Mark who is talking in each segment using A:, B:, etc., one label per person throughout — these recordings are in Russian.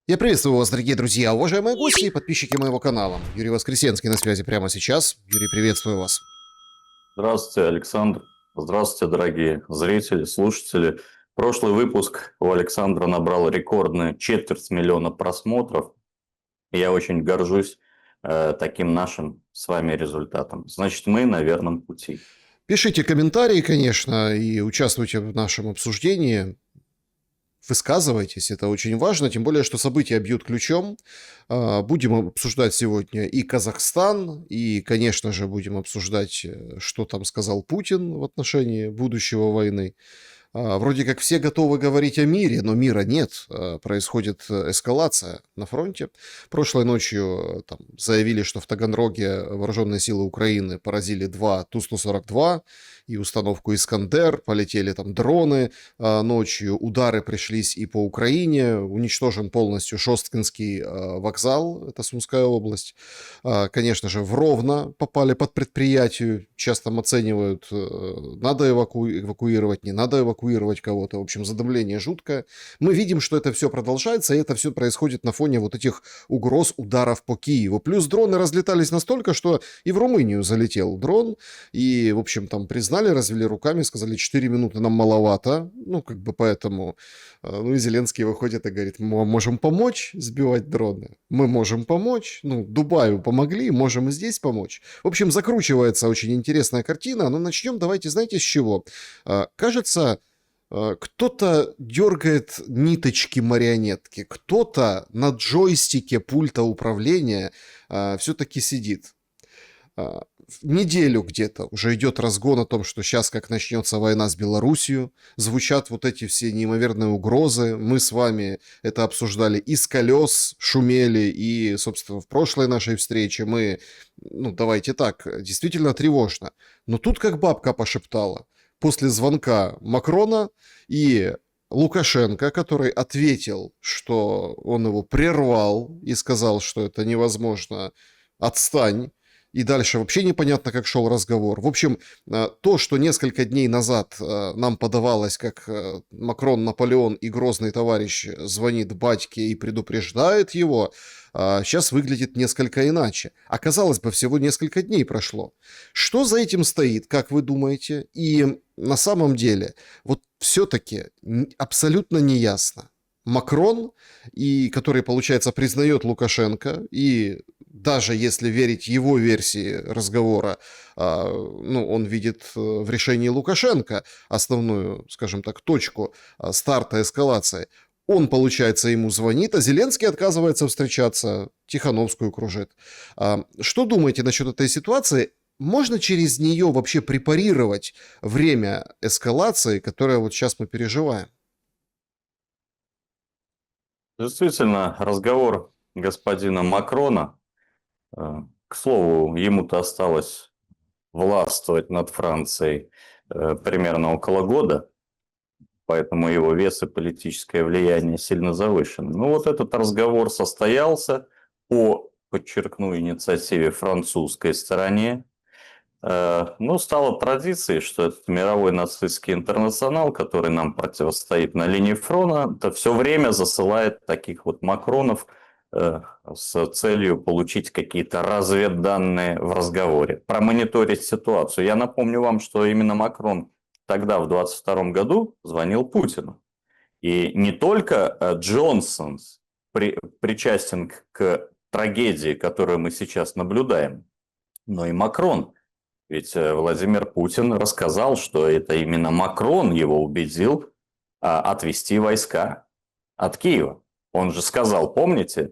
A: Я приветствую вас, дорогие друзья, уважаемые гости и подписчики моего канала. Юрий Воскресенский на связи прямо сейчас. Юрий, приветствую вас.
B: Здравствуйте, Александр. Здравствуйте, дорогие зрители, слушатели. Прошлый выпуск у Александра набрал рекордные 250 000 просмотров. И я очень горжусь таким нашим с вами результатом. Значит, мы на верном пути.
A: Пишите комментарии, конечно, и участвуйте в нашем обсуждении. Высказывайтесь, это очень важно, тем более, что события бьют ключом. Будем обсуждать сегодня и Казахстан, и, конечно же, будем обсуждать, что там сказал Путин в отношении будущего войны. Вроде как все готовы говорить о мире, но мира нет. Происходит эскалация на фронте. Прошлой ночью там заявили, что в Таганроге вооруженные силы Украины поразили 2 Ту-142 и установку «Искандер». Полетели там дроны ночью. Удары пришлись и по Украине. Уничтожен полностью Шосткинский вокзал, это Сумская область. Конечно же, в Ровно попали под предприятие. Сейчас там оценивают, надо эвакуировать, не надо эвакуировать кого-то. В общем, задымление жуткое. Мы видим, что это все продолжается, и это все происходит на фоне вот этих угроз ударов по Киеву. Плюс дроны разлетались настолько, что и в Румынию залетел дрон. И, в общем, там признали, развели руками, сказали, 4 минуты нам маловато. Ну, как бы поэтому... Ну, и Зеленский выходит и говорит, мы можем помочь сбивать дроны. Мы можем помочь. Ну, Дубаю помогли, можем и здесь помочь. В общем, закручивается очень интересная картина. Но начнем, давайте, знаете, с чего? Кажется, кто-то дергает ниточки марионетки, кто-то на джойстике пульта управления все-таки сидит. Неделю где-то уже идет разгон о том, что сейчас, как начнется война с Белоруссией, звучат вот эти все неимоверные угрозы. Мы с вами это обсуждали и с колес шумели, и, собственно, в прошлой нашей встрече мы, ну, давайте так, действительно тревожно. Но тут как бабка пошептала. После звонка Макрона и Лукашенко, который ответил, что он его прервал и сказал, что это невозможно, отстань. И дальше вообще непонятно, как шел разговор. В общем, то, что несколько дней назад нам подавалось, как Макрон, Наполеон и грозный товарищ звонит батьке и предупреждает его, сейчас выглядит несколько иначе. Оказалось бы, всего несколько дней прошло. Что за этим стоит, как вы думаете? И на самом деле, вот все-таки абсолютно неясно. Макрон, и который, получается, признает Лукашенко, и даже если верить его версии разговора, ну, он видит в решении Лукашенко основную, скажем так, точку старта эскалации. Он, получается, ему звонит, а Зеленский отказывается встречаться, Тихановскую кружит. Что думаете насчет этой ситуации? Можно через нее вообще препарировать время эскалации, которое вот сейчас мы переживаем?
B: Действительно, разговор господина Макрона, к слову, ему-то осталось властвовать над Францией примерно около года, поэтому его вес и политическое влияние сильно завышены. Ну вот этот разговор состоялся по, подчеркну, инициативе французской стороне. Ну, стало традицией, что этот мировой нацистский интернационал, который нам противостоит на линии фронта, все время засылает таких вот Макронов с целью получить какие-то разведданные в разговоре, промониторить ситуацию. Я напомню вам, что именно Макрон тогда, в 2022 году, звонил Путину. И не только Джонсон причастен к трагедии, которую мы сейчас наблюдаем, но и Макрон. Ведь Владимир Путин рассказал, что это именно Макрон его убедил отвести войска от Киева. Он же сказал, помните,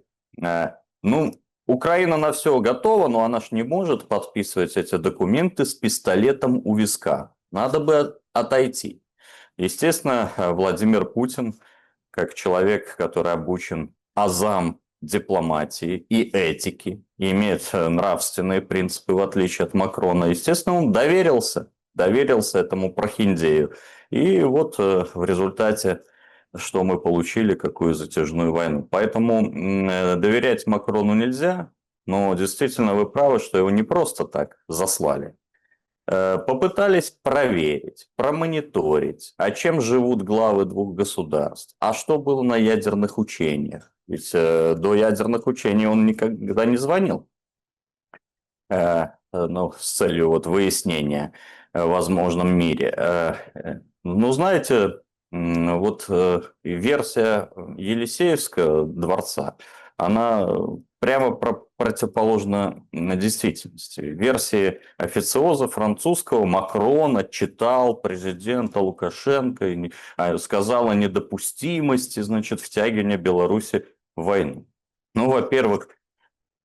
B: ну, Украина на все готова, но она ж не может подписывать эти документы с пистолетом у виска. Надо бы отойти. Естественно, Владимир Путин, как человек, который обучен азам дипломатии и этики, и имеет нравственные принципы, в отличие от Макрона, естественно, он доверился этому прохиндею. И вот в результате, что мы получили, какую затяжную войну. Поэтому доверять Макрону нельзя, но действительно вы правы, что его не просто так заслали. Попытались проверить, промониторить, а чем живут главы двух государств, а что было на ядерных учениях, Ведь до ядерных учений он никогда не звонил. Ну, с целью вот выяснения в возможном мире. Ну, знаете, вот версия Елисеевского дворца, она прямо противоположна на действительности. Версии официоза французского Макрона читал президента Лукашенко и сказал о недопустимости, значит, втягивания Беларуси в войну. Ну, во-первых,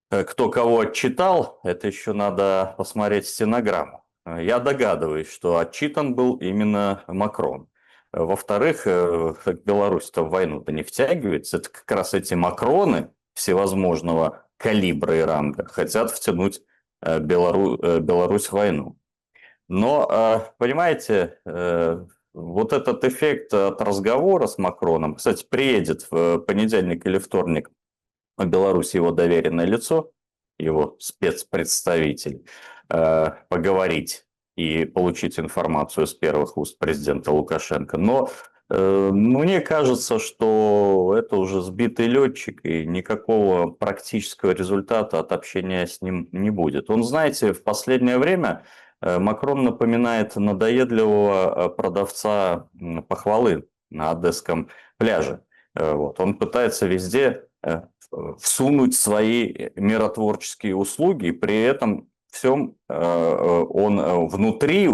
B: кто кого отчитал, это еще надо посмотреть стенограмму. Я догадываюсь, что отчитан был именно Макрон. Во-вторых, Беларусь-то в войну-то не втягивается. Это как раз эти Макроны всевозможного калибра и ранга хотят втянуть Беларусь в войну. Но, понимаете, вот этот эффект от разговора с Макроном, кстати, приедет в понедельник или вторник в Беларуси его доверенное лицо, его спецпредставитель, поговорить и получить информацию с первых уст президента Лукашенко. Но мне кажется, что это уже сбитый летчик, и никакого практического результата от общения с ним не будет. Он, знаете, в последнее время Макрон напоминает надоедливого продавца похвалы на Одесском пляже. Вот. Он пытается везде всунуть свои миротворческие услуги, и при этом всем он внутри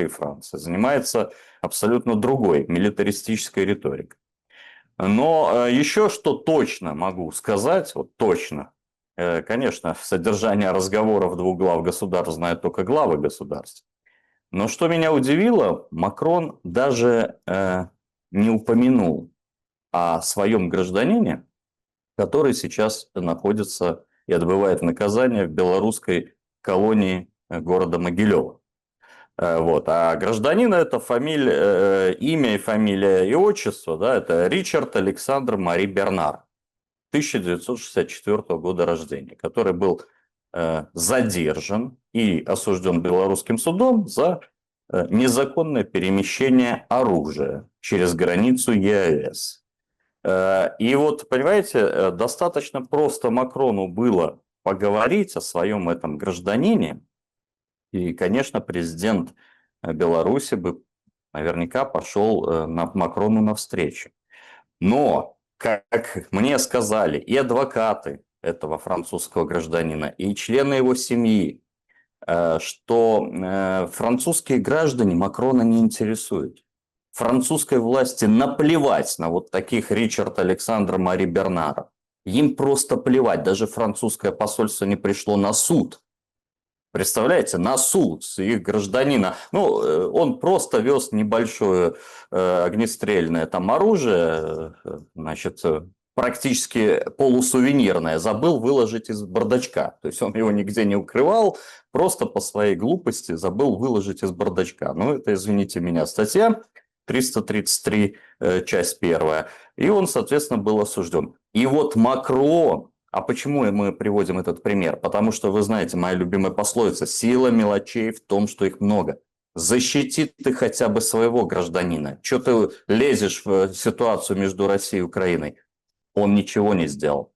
B: Франции занимается абсолютно другой милитаристической риторикой. Но еще что точно могу сказать, вот точно, конечно, содержание разговоров двух глав государств знают только главы государств. Но что меня удивило, Макрон даже не упомянул о своем гражданине, который сейчас находится и отбывает наказание в белорусской колонии города Могилева. Вот. А гражданин это имя и фамилия и отчество, да, это Ричард Александр Мари Бернар, 1964 года рождения, который был задержан и осужден белорусским судом за незаконное перемещение оружия через границу ЕАЭС. И вот, понимаете, достаточно просто Макрону было поговорить о своем этом гражданине, и, конечно, президент Беларуси бы наверняка пошел Макрону навстречу. Но, как мне сказали и адвокаты этого французского гражданина, и члены его семьи, что французские граждане Макрона не интересуют. Французской власти наплевать на вот таких Ричард Александра Мари Бернара. Им просто плевать. Даже французское посольство не пришло на суд. Представляете, на суд с их гражданина. Ну, он просто вез небольшое огнестрельное там оружие, значит, практически полусувенирное, забыл выложить из бардачка. То есть он его нигде не укрывал, просто по своей глупости забыл выложить из бардачка. Ну, это, извините меня, статья 333, часть 1. И он, соответственно, был осужден. И вот Макрон, а почему мы приводим этот пример? Потому что, вы знаете, моя любимая пословица: сила мелочей в том, что их много. Защити ты хотя бы своего гражданина. Что ты лезешь в ситуацию между Россией и Украиной? Он ничего не сделал.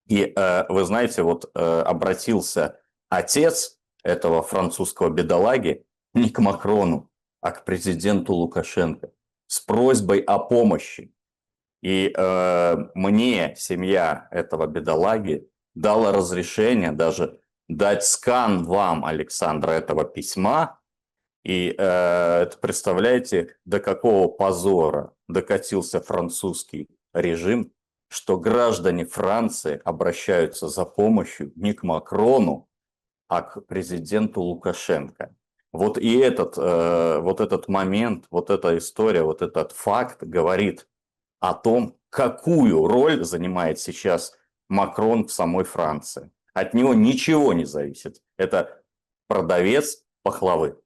B: И вы знаете, вот обратился отец этого французского бедолаги не к Макрону, а к президенту Лукашенко с просьбой о помощи. И мне семья этого бедолаги дала разрешение даже дать скан вам, Александр, этого письма. И это, представляете, до какого позора докатился французский режим, что граждане Франции обращаются за помощью не к Макрону, а к президенту Лукашенко. Вот и вот этот момент, вот эта история, вот этот факт говорит о том, какую роль занимает сейчас Макрон в самой Франции. От него ничего не зависит. Это продавец пахлавы.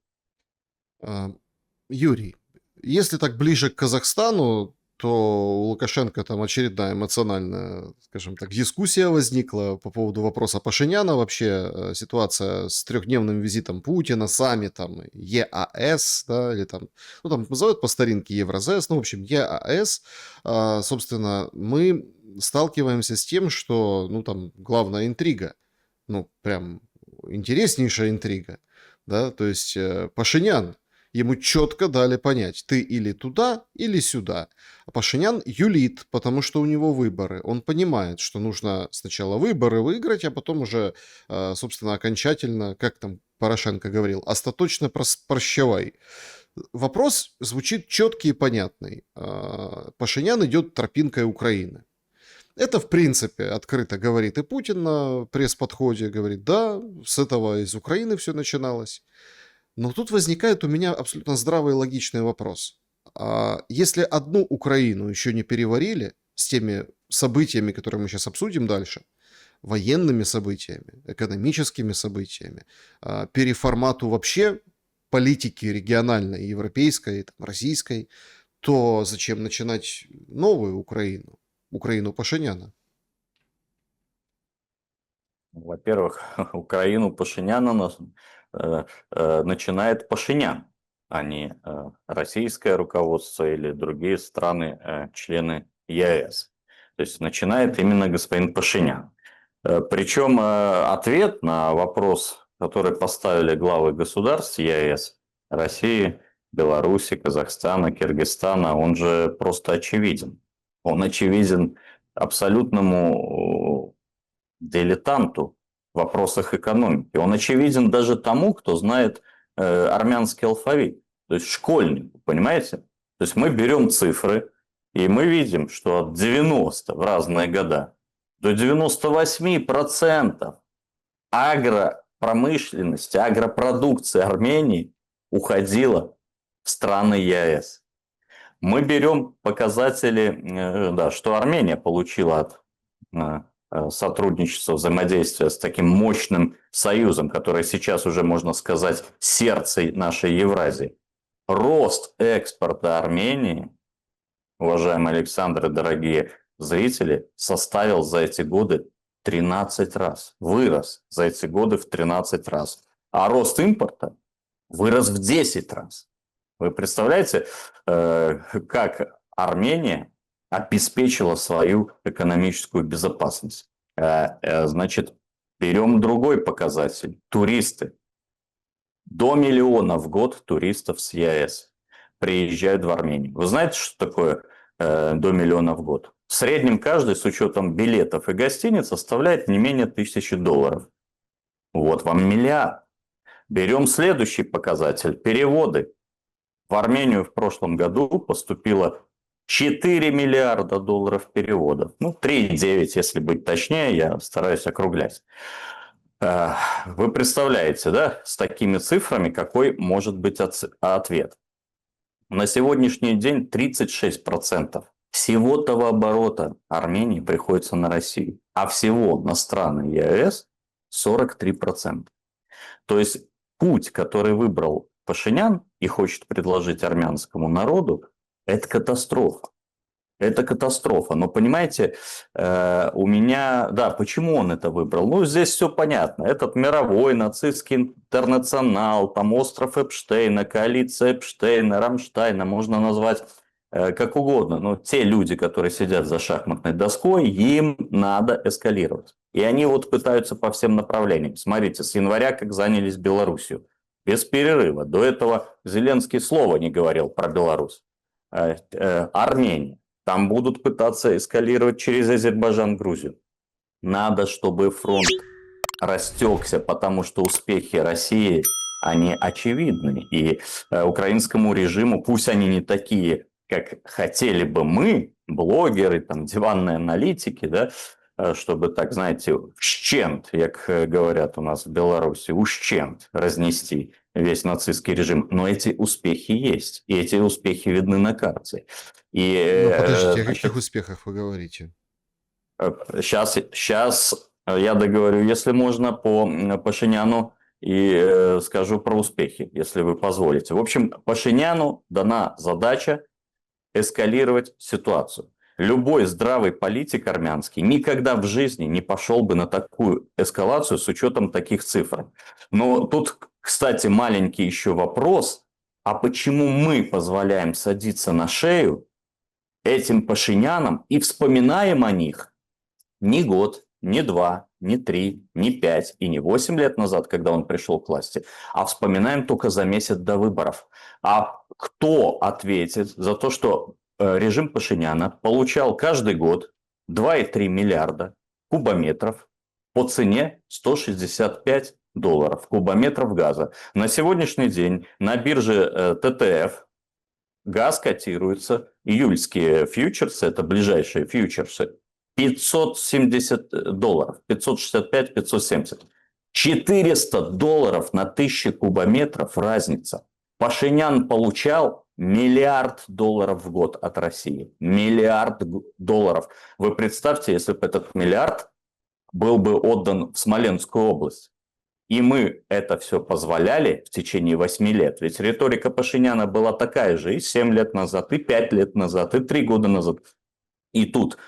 A: Юрий, если так ближе к Казахстану, то у Лукашенко там очередная эмоциональная, скажем так, дискуссия возникла по поводу вопроса Пашиняна. Вообще ситуация с трехдневным визитом Путина, саммитом ЕАЭС, да, или там, ну там называют по старинке Евразес, ну в общем ЕАЭС. Собственно, мы сталкиваемся с тем, что, ну, там, главная интрига, ну, прям интереснейшая интрига, да, то есть Пашинян, ему четко дали понять, ты или туда, или сюда. А Пашинян юлит, потому что у него выборы. Он понимает, что нужно сначала выборы выиграть, а потом уже, собственно, окончательно, как там Порошенко говорил, остаточно прощавай. Вопрос звучит четкий и понятный. Пашинян идет тропинкой Украины. Это, в принципе, открыто говорит и Путин на пресс-подходе, говорит, да, с этого из Украины все начиналось. Но тут возникает у меня абсолютно здравый и логичный вопрос. Если одну Украину еще не переварили с теми событиями, которые мы сейчас обсудим дальше, военными событиями, экономическими событиями, переформату вообще политики региональной, европейской, там, российской, то зачем начинать новую Украину? Украину Пашиняна.
B: Во-первых, Украину Пашиняна начинает Пашинян, а не российское руководство или другие страны, члены ЕС. То есть начинает именно господин Пашинян. Причем ответ на вопрос, который поставили главы государств ЕС, России, Беларуси, Казахстана, Киргизстана, он же просто очевиден. Он очевиден абсолютному дилетанту в вопросах экономики. Он очевиден даже тому, кто знает армянский алфавит, то есть школьнику, понимаете? То есть мы берем цифры, и мы видим, что от 90 в разные года до 98% агропромышленности, агропродукции Армении уходила в страны ЕС. Мы берем показатели, да, что Армения получила от сотрудничества, взаимодействия с таким мощным союзом, который сейчас уже, можно сказать, сердце нашей Евразии. Рост экспорта Армении, уважаемые Александры, дорогие зрители, составил за эти годы 13 раз. Вырос за эти годы в 13 раз. А рост импорта вырос в 10 раз. Вы представляете, как Армения обеспечила свою экономическую безопасность? Значит, берем другой показатель. Туристы. До миллиона в год туристов с ЕС приезжают в Армению. Вы знаете, что такое до миллиона в год? В среднем каждый, с учетом билетов и гостиниц, составляет не менее $1000. Вот вам миллиард. Берем следующий показатель. Переводы. В Армению в прошлом году поступило 4 миллиарда долларов переводов. Ну, 3,9, если быть точнее, я стараюсь округлять. Вы представляете, да, с такими цифрами, какой может быть ответ? На сегодняшний день 36% всего того оборота Армении приходится на Россию, а всего на страны ЕС 43%. То есть путь, который выбрал Пашинян и хочет предложить армянскому народу, это катастрофа. Это катастрофа. Но понимаете, у меня... Да, почему он это выбрал? Ну, здесь все понятно. Этот мировой нацистский интернационал, там остров Эпштейна, коалиция Эпштейна, Рамштайна, можно назвать как угодно. Но те люди, которые сидят за шахматной доской, им надо эскалировать. И они вот пытаются по всем направлениям. Смотрите, с января как занялись Белоруссию. Без перерыва. До этого Зеленский слова не говорил про Беларусь. Армения. Там будут пытаться эскалировать через Азербайджан, Грузию. Надо, чтобы фронт растекся, потому что успехи России, они очевидны. И украинскому режиму, пусть они не такие, как хотели бы мы, блогеры, там, диванные аналитики, да, чтобы, так, знаете, вщент, как говорят у нас в Беларуси, ущент разнести весь нацистский режим. Но эти успехи есть, и эти успехи видны на карте. И,
A: Ну, подождите, о
B: значит,
A: каких успехах вы говорите?
B: Сейчас я договорю, если можно, по Пашиняну и скажу про успехи, если вы позволите. В общем, Пашиняну дана задача эскалировать ситуацию. Любой здравый политик армянский никогда в жизни не пошел бы на такую эскалацию с учетом таких цифр. Но тут, кстати, маленький еще вопрос. А почему мы позволяем садиться на шею этим Пашинянам и вспоминаем о них не год, не 2, не 3, не 5 и не 8 лет назад, когда он пришел к власти, а вспоминаем только за месяц до выборов. А кто ответит за то, что режим Пашиняна получал каждый год 2,3 миллиарда кубометров по цене $165 кубометров газа? На сегодняшний день на бирже ТТФ газ котируется, июльские фьючерсы, это ближайшие фьючерсы, $570, 565, 570. $400 на 1000 кубометров разница. Пашинян получал $1 миллиард в год от России. $1 миллиард. Вы представьте, если бы этот миллиард был бы отдан в Смоленскую область. И мы это все позволяли в течение 8 лет. Ведь риторика Пашиняна была такая же и 7 лет назад, и 5 лет назад, и 3 года назад. И тут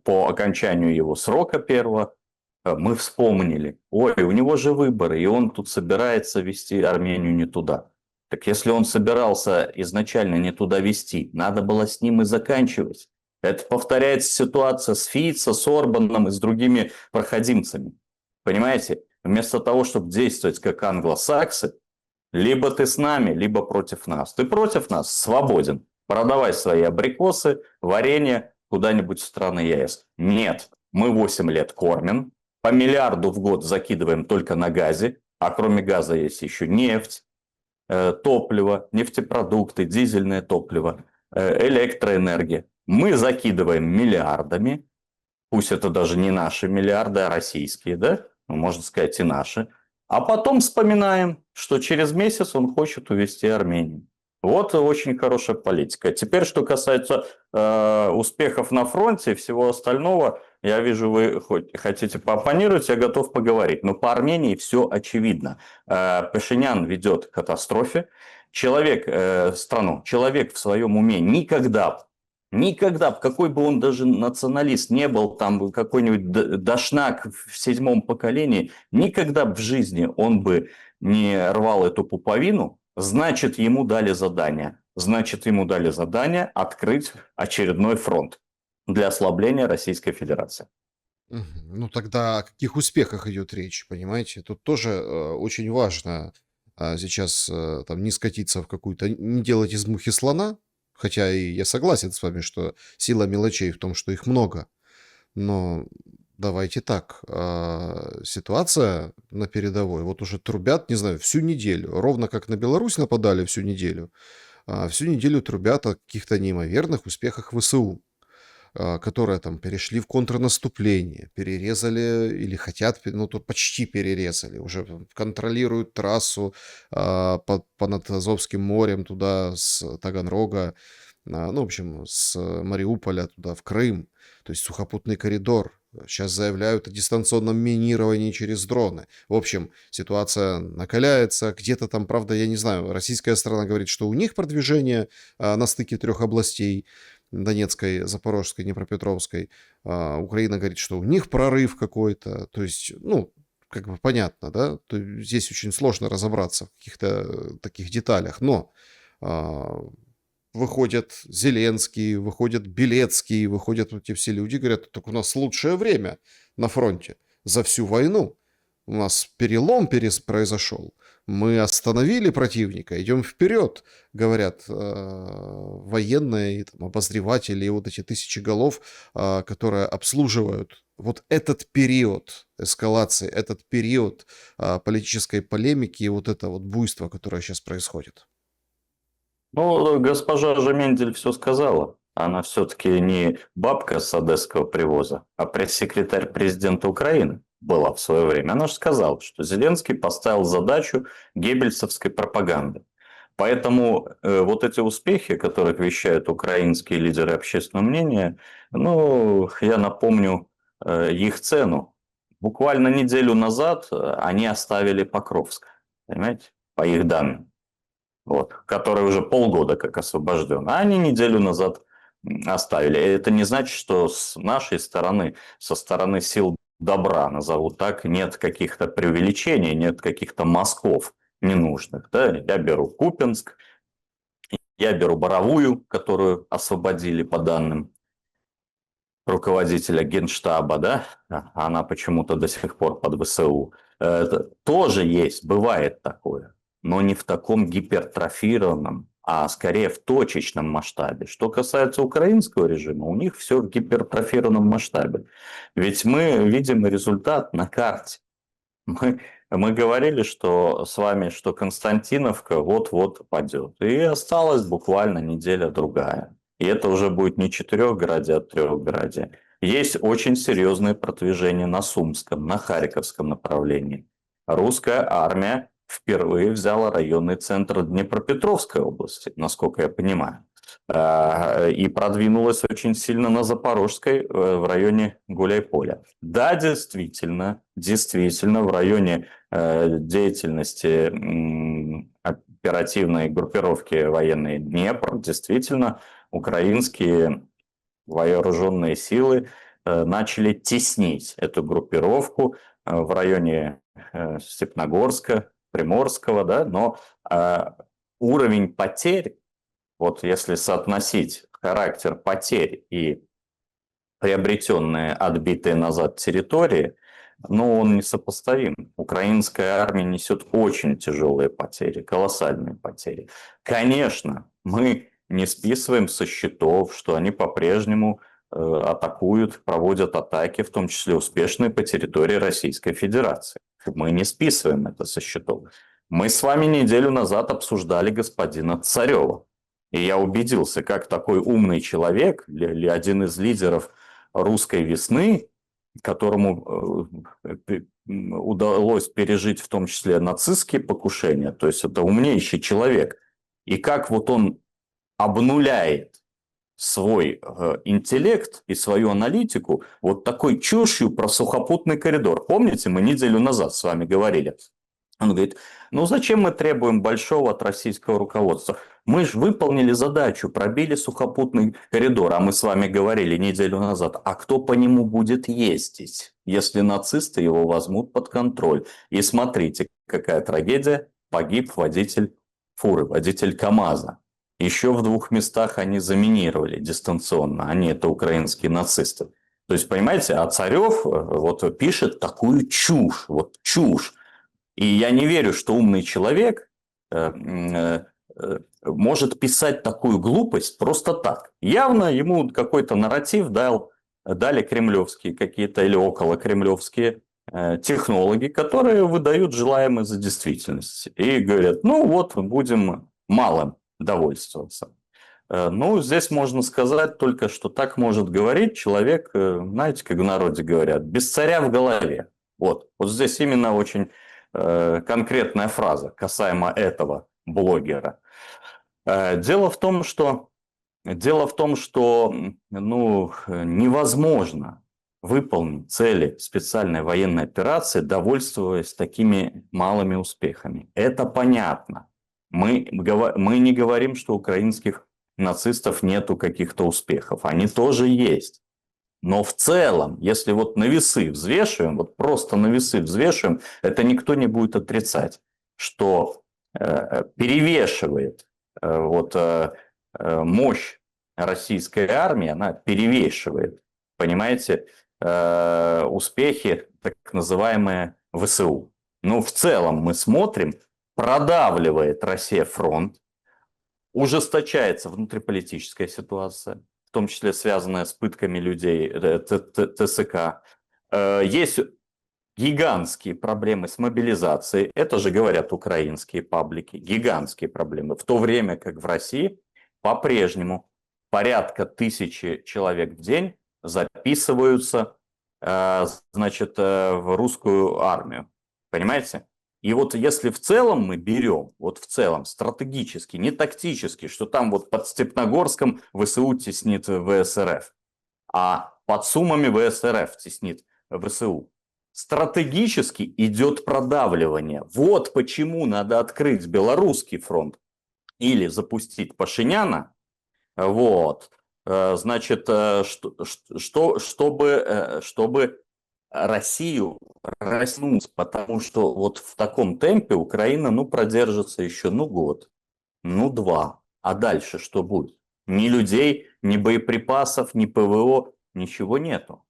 B: по окончанию его срока первого мы вспомнили, ой, у него же выборы, и он тут собирается вести Армению не туда. Так если он собирался изначально не туда вести, надо было с ним и заканчивать. Это повторяется ситуация с Фицо, с Орбаном и с другими проходимцами. Понимаете? Вместо того, чтобы действовать как англосаксы, либо ты с нами, либо против нас. Ты против нас? Свободен. Продавай свои абрикосы, варенье куда-нибудь в страны ЕС. Нет, мы 8 лет кормим, по миллиарду в год закидываем только на газе, а кроме газа есть еще нефть, топливо, нефтепродукты, дизельное топливо, электроэнергия. Мы закидываем миллиардами, пусть это даже не наши миллиарды, а российские, да? Можно сказать, и наши. А потом вспоминаем, что через месяц он хочет увести Армению. Вот очень хорошая политика. Теперь, что касается успехов на фронте и всего остального, я вижу, вы хотите пооппонировать, я готов поговорить. Но по Армении все очевидно. Пашинян ведет к катастрофе. Человек в своем уме никогда, какой бы он даже националист не был, там какой-нибудь дошнак в 7-м поколении, никогда в жизни он бы не рвал эту пуповину, значит, ему дали задание. Значит, ему дали задание открыть очередной фронт для ослабления Российской Федерации.
A: Ну тогда о каких успехах идет речь, понимаете? Тут тоже очень важно сейчас там не скатиться в какую-то, не делать из мухи слона, хотя и я согласен с вами, что сила мелочей в том, что их много. Но давайте так, ситуация на передовой, вот уже трубят, не знаю, всю неделю, ровно как на Беларусь нападали всю неделю трубят о каких-то неимоверных успехах ВСУ, которые там перешли в контрнаступление, перерезали или хотят, ну тут почти перерезали, уже контролируют трассу над Азовским морем туда с Таганрога, ну, в общем, с Мариуполя туда в Крым, то есть сухопутный коридор. Сейчас заявляют о дистанционном минировании через дроны. В общем, ситуация накаляется. Где-то там, правда, я не знаю, российская сторона говорит, что у них продвижение на стыке 3 областей. Донецкой, Запорожской, Днепропетровской. Украина говорит, что у них прорыв какой-то. То есть, ну, как бы понятно, да? То есть здесь очень сложно разобраться в каких-то таких деталях. Но выходят Зеленский, выходят Белецкий, выходят вот эти все люди, говорят, так у нас лучшее время на фронте за всю войну. У нас перелом произошел. Мы остановили противника, идем вперед, говорят военные, там, обозреватели и вот эти тысячи голов, которые обслуживают вот этот период эскалации, этот период политической полемики и вот это вот буйство, которое сейчас происходит.
B: Ну, госпожа же Мендель все сказала. Она все-таки не бабка с одесского привоза, а пресс-секретарь президента Украины была в свое время. Она же сказала, что Зеленский поставил задачу геббельсовской пропаганды. Поэтому вот эти успехи, которых вещают украинские лидеры общественного мнения, ну, я напомню их цену. Буквально неделю назад они оставили Покровск, понимаете, по их данным. Вот, который уже полгода как освобожден, а они неделю назад оставили. Это не значит, что с нашей стороны, со стороны сил добра, назову так, нет каких-то преувеличений, нет каких-то мазков ненужных. Да? Я беру Купянск, Я беру Боровую, которую освободили по данным руководителя Генштаба, да, она почему-то до сих пор под ВСУ. Это тоже есть, бывает такое, но не в таком гипертрофированном, а скорее в точечном масштабе. Что касается украинского режима, у них все в гипертрофированном масштабе. Ведь мы видим результат на карте. Мы, мы говорили, что с вами, что Константиновка вот-вот падет. И осталась буквально неделя-другая. И это уже будет не Четырехградие, а Трехградие. Есть очень серьезное продвижение на Сумском, на Харьковском направлении. Русская армия впервые взяла районный центр Днепропетровской области, насколько я понимаю. И продвинулась очень сильно на Запорожской в районе Гуляйполя. Да, действительно, в районе деятельности оперативной группировки военной Днепр, действительно, украинские вооруженные силы начали теснить эту группировку в районе Степногорска, Приморского, да, но уровень потерь, вот если соотносить характер потерь и приобретенные, отбитые назад территории, но он несопоставим. Украинская армия несет очень тяжелые потери, колоссальные потери. Конечно, мы не списываем со счетов, что они по-прежнему атакуют, проводят атаки, в том числе успешные по территории Российской Федерации. Мы не списываем это со счетов. Мы с вами неделю назад обсуждали господина Царева. И я убедился, как такой умный человек, или один из лидеров русской весны, которому удалось пережить в том числе нацистские покушения, то есть это умнейший человек, и как вот он обнуляет свой интеллект и свою аналитику вот такой чушью про сухопутный коридор. Помните, мы неделю назад с вами говорили? Он говорит, ну зачем мы требуем большого от российского руководства? Мы же выполнили задачу, пробили сухопутный коридор, а мы с вами говорили неделю назад, а кто по нему будет ездить, если нацисты его возьмут под контроль? И смотрите, какая трагедия, погиб водитель фуры, водитель КАМАЗа. Еще в 2 местах они заминировали дистанционно, они это украинские нацисты. То есть, понимаете, а Царев вот пишет такую чушь, вот чушь. И я не верю, что умный человек может писать такую глупость просто так. Явно ему какой-то нарратив дали кремлевские какие-то или около кремлевские технологи, которые выдают желаемое за действительность. И говорят, ну вот, будем малым довольствоваться. Ну, здесь можно сказать только, что так может говорить человек, знаете, как в народе говорят, без царя в голове. Вот здесь именно очень конкретная фраза касаемо этого блогера. Дело в том, что невозможно выполнить цели специальной военной операции, довольствуясь такими малыми успехами. Это понятно. Мы не говорим, что у украинских нацистов нету каких-то успехов. Они тоже есть. Но в целом, если вот на весы взвешиваем, вот просто на весы взвешиваем, это никто не будет отрицать, что перевешивает мощь российской армии, она перевешивает, понимаете, успехи так называемые ВСУ. Но в целом мы смотрим, продавливает Россия фронт, ужесточается внутриполитическая ситуация, в том числе связанная с пытками людей, ТСК. Есть гигантские проблемы с мобилизацией. Это же говорят украинские паблики. Гигантские проблемы. В то время как в России по-прежнему порядка 1000 человек в день записываются в русскую армию. Понимаете? И вот если в целом мы берем, вот в целом стратегически, не тактически, что там вот под Степногорском ВСУ теснит ВСРФ, а под Сумами ВСРФ теснит ВСУ. Стратегически идет продавливание. Вот почему надо открыть белорусский фронт или запустить Пашиняна, вот, значит, чтобы Россию разнуть, потому что вот в таком темпе Украина, продержится еще, год, 2. А дальше что будет? Ни людей, ни боеприпасов, ни ПВО, ничего нету.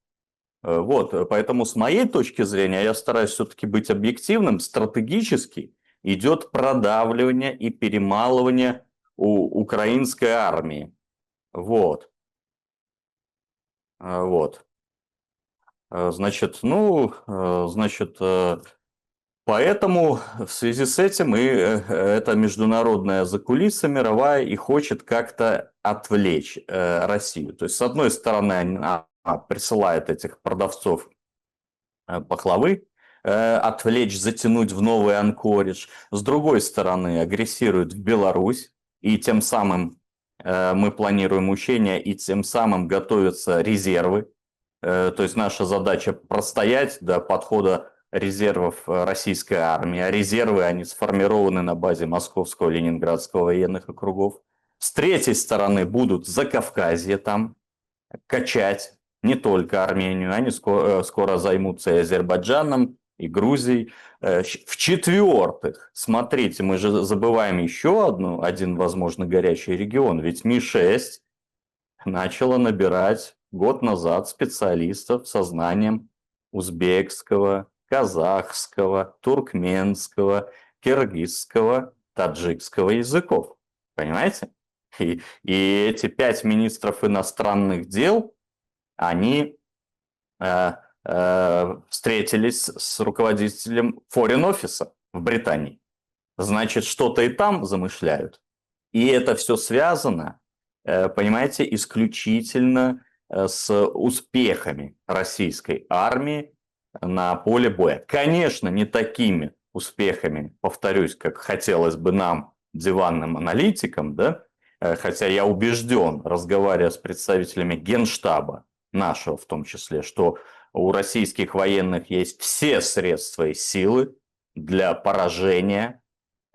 B: Вот, поэтому с моей точки зрения, я стараюсь все-таки быть объективным, стратегически идет продавливание и перемалывание у украинской армии. Вот, вот. Значит, поэтому в связи с этим эта международная закулиса мировая и хочет как-то отвлечь Россию. То есть, с одной стороны, она присылает этих продавцов пахлавы, отвлечь, затянуть в новый анкоридж. С другой стороны, агрессирует в Беларусь, и тем самым мы планируем учения, и тем самым готовятся резервы. То есть наша задача простоять до подхода резервов российской армии. А резервы, они сформированы на базе Московского и Ленинградского военных округов. С третьей стороны будут Закавказье там качать, не только Армению, они скоро займутся и Азербайджаном, и Грузией. В-четвертых, смотрите, мы же забываем еще один, возможно, горячий регион, ведь Ми-6 начала набирать год назад специалистов со знанием узбекского, казахского, туркменского, киргизского, таджикского языков. Понимаете? И эти 5 министров иностранных дел, они встретились с руководителем Foreign Office в Британии. Значит, что-то и там замышляют. И это все связано, понимаете, исключительно с успехами российской армии на поле боя. Конечно, не такими успехами, повторюсь, как хотелось бы нам, диванным аналитикам, да, хотя я убежден, разговаривая с представителями Генштаба, нашего в том числе, что у российских военных есть все средства и силы для поражения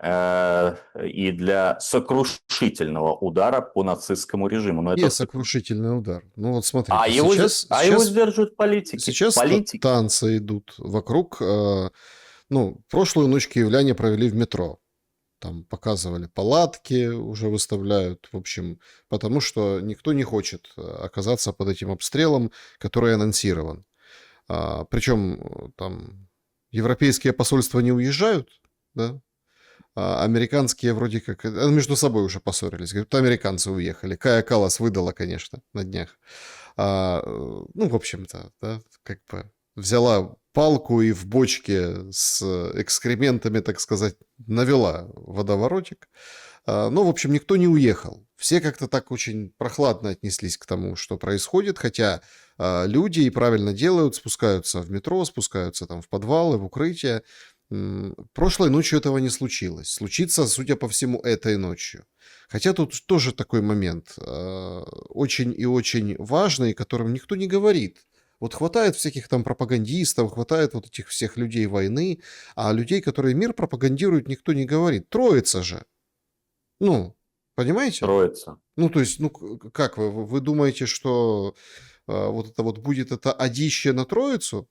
B: и для сокрушительного удара по нацистскому режиму. Но
A: И
B: это...
A: сокрушительный удар. Ну вот
B: А
A: смотрите,
B: его, его
A: сейчас,
B: сдерживают политики.
A: сейчас
B: Политики.
A: танцы идут вокруг. Ну, прошлую ночь киевляне провели в метро. Там показывали палатки, уже выставляют, в общем, потому что никто не хочет оказаться под этим обстрелом, который анонсирован. Причем там европейские посольства не уезжают, да, американские вроде как между собой уже поссорились. Говорят, американцы уехали. Кая Каллас выдала, конечно, на днях. Ну, в общем-то, да, как бы взяла палку и в бочке с экскрементами, так сказать, навела водоворотик. Но, в общем, никто не уехал. Все как-то так очень прохладно отнеслись к тому, что происходит, хотя люди и правильно делают, спускаются в метро, спускаются там в подвалы, в укрытия. Прошлой ночью этого не случилось. Случится, судя по всему, этой ночью. Хотя тут тоже такой момент очень и очень важный, о котором никто не говорит. Вот хватает всяких там пропагандистов, хватает вот этих всех людей войны, а людей, которые мир пропагандируют, никто не говорит. Троица же. Ну, понимаете?
B: Строится.
A: Ну, то есть, ну, как вы думаете, что вот это вот будет это одище на Троицу?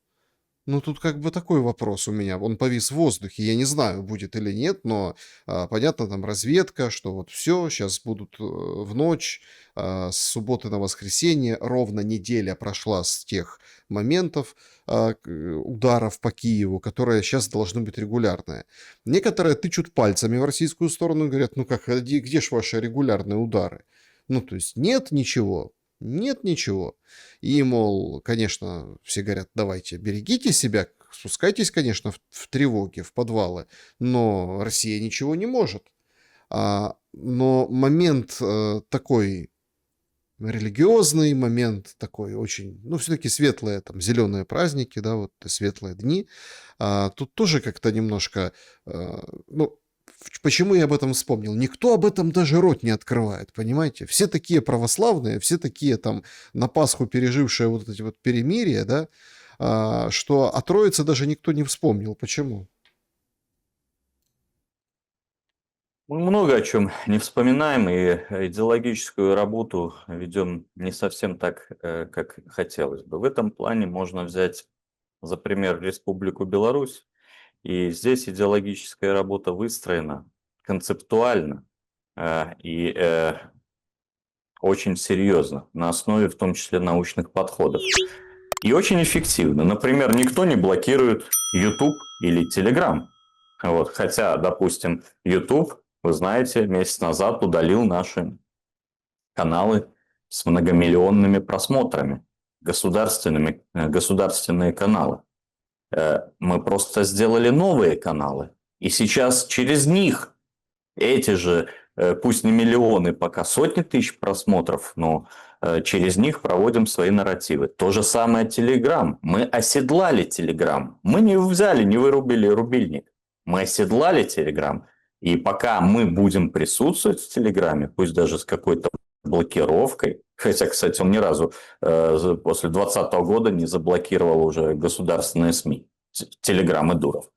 A: Ну, тут как бы такой вопрос у меня. Он повис в воздухе. Я не знаю, будет или нет, но понятно, там разведка, что вот все, сейчас будут в ночь, с субботы на воскресенье, ровно неделя прошла с тех моментов ударов по Киеву, которые сейчас должны быть регулярные. Некоторые тычут пальцами в российскую сторону и говорят, ну как, где ж ваши регулярные удары? Ну, то есть нет ничего. Нет ничего. И, мол, конечно, все говорят, давайте, берегите себя, спускайтесь, конечно, в тревоге, в подвалы, но Россия ничего не может. Но момент такой религиозный, момент такой очень, ну, все-таки светлые, там, зеленые праздники, да, вот светлые дни, тут тоже как-то немножко, ну, почему я об этом вспомнил? Никто об этом даже рот не открывает, понимаете? Все такие православные, все такие там на Пасху пережившие вот эти вот перемирия, да, что о Троице даже никто не вспомнил. Почему?
B: Мы много о чем не вспоминаем, и идеологическую работу ведем не совсем так, как хотелось бы. В этом плане можно взять за пример Республику Беларусь. И здесь идеологическая работа выстроена концептуально и очень серьезно, на основе в том числе научных подходов. И очень эффективно. Например, никто не блокирует YouTube или Telegram. Вот. Хотя, допустим, YouTube, вы знаете, месяц назад удалил наши каналы с многомиллионными просмотрами, государственные каналы. Мы просто сделали новые каналы. И сейчас через них эти же, пусть не миллионы, пока сотни тысяч просмотров, но через них проводим свои нарративы. То же самое Telegram. Мы оседлали Telegram. Мы не взяли, не вырубили рубильник. Мы оседлали Telegram. И пока мы будем присутствовать в Телеграме, пусть даже с какой-то блокировкой, хотя, кстати, он ни разу после 2020 года не заблокировал уже государственные СМИ, Телеграм и Дуров,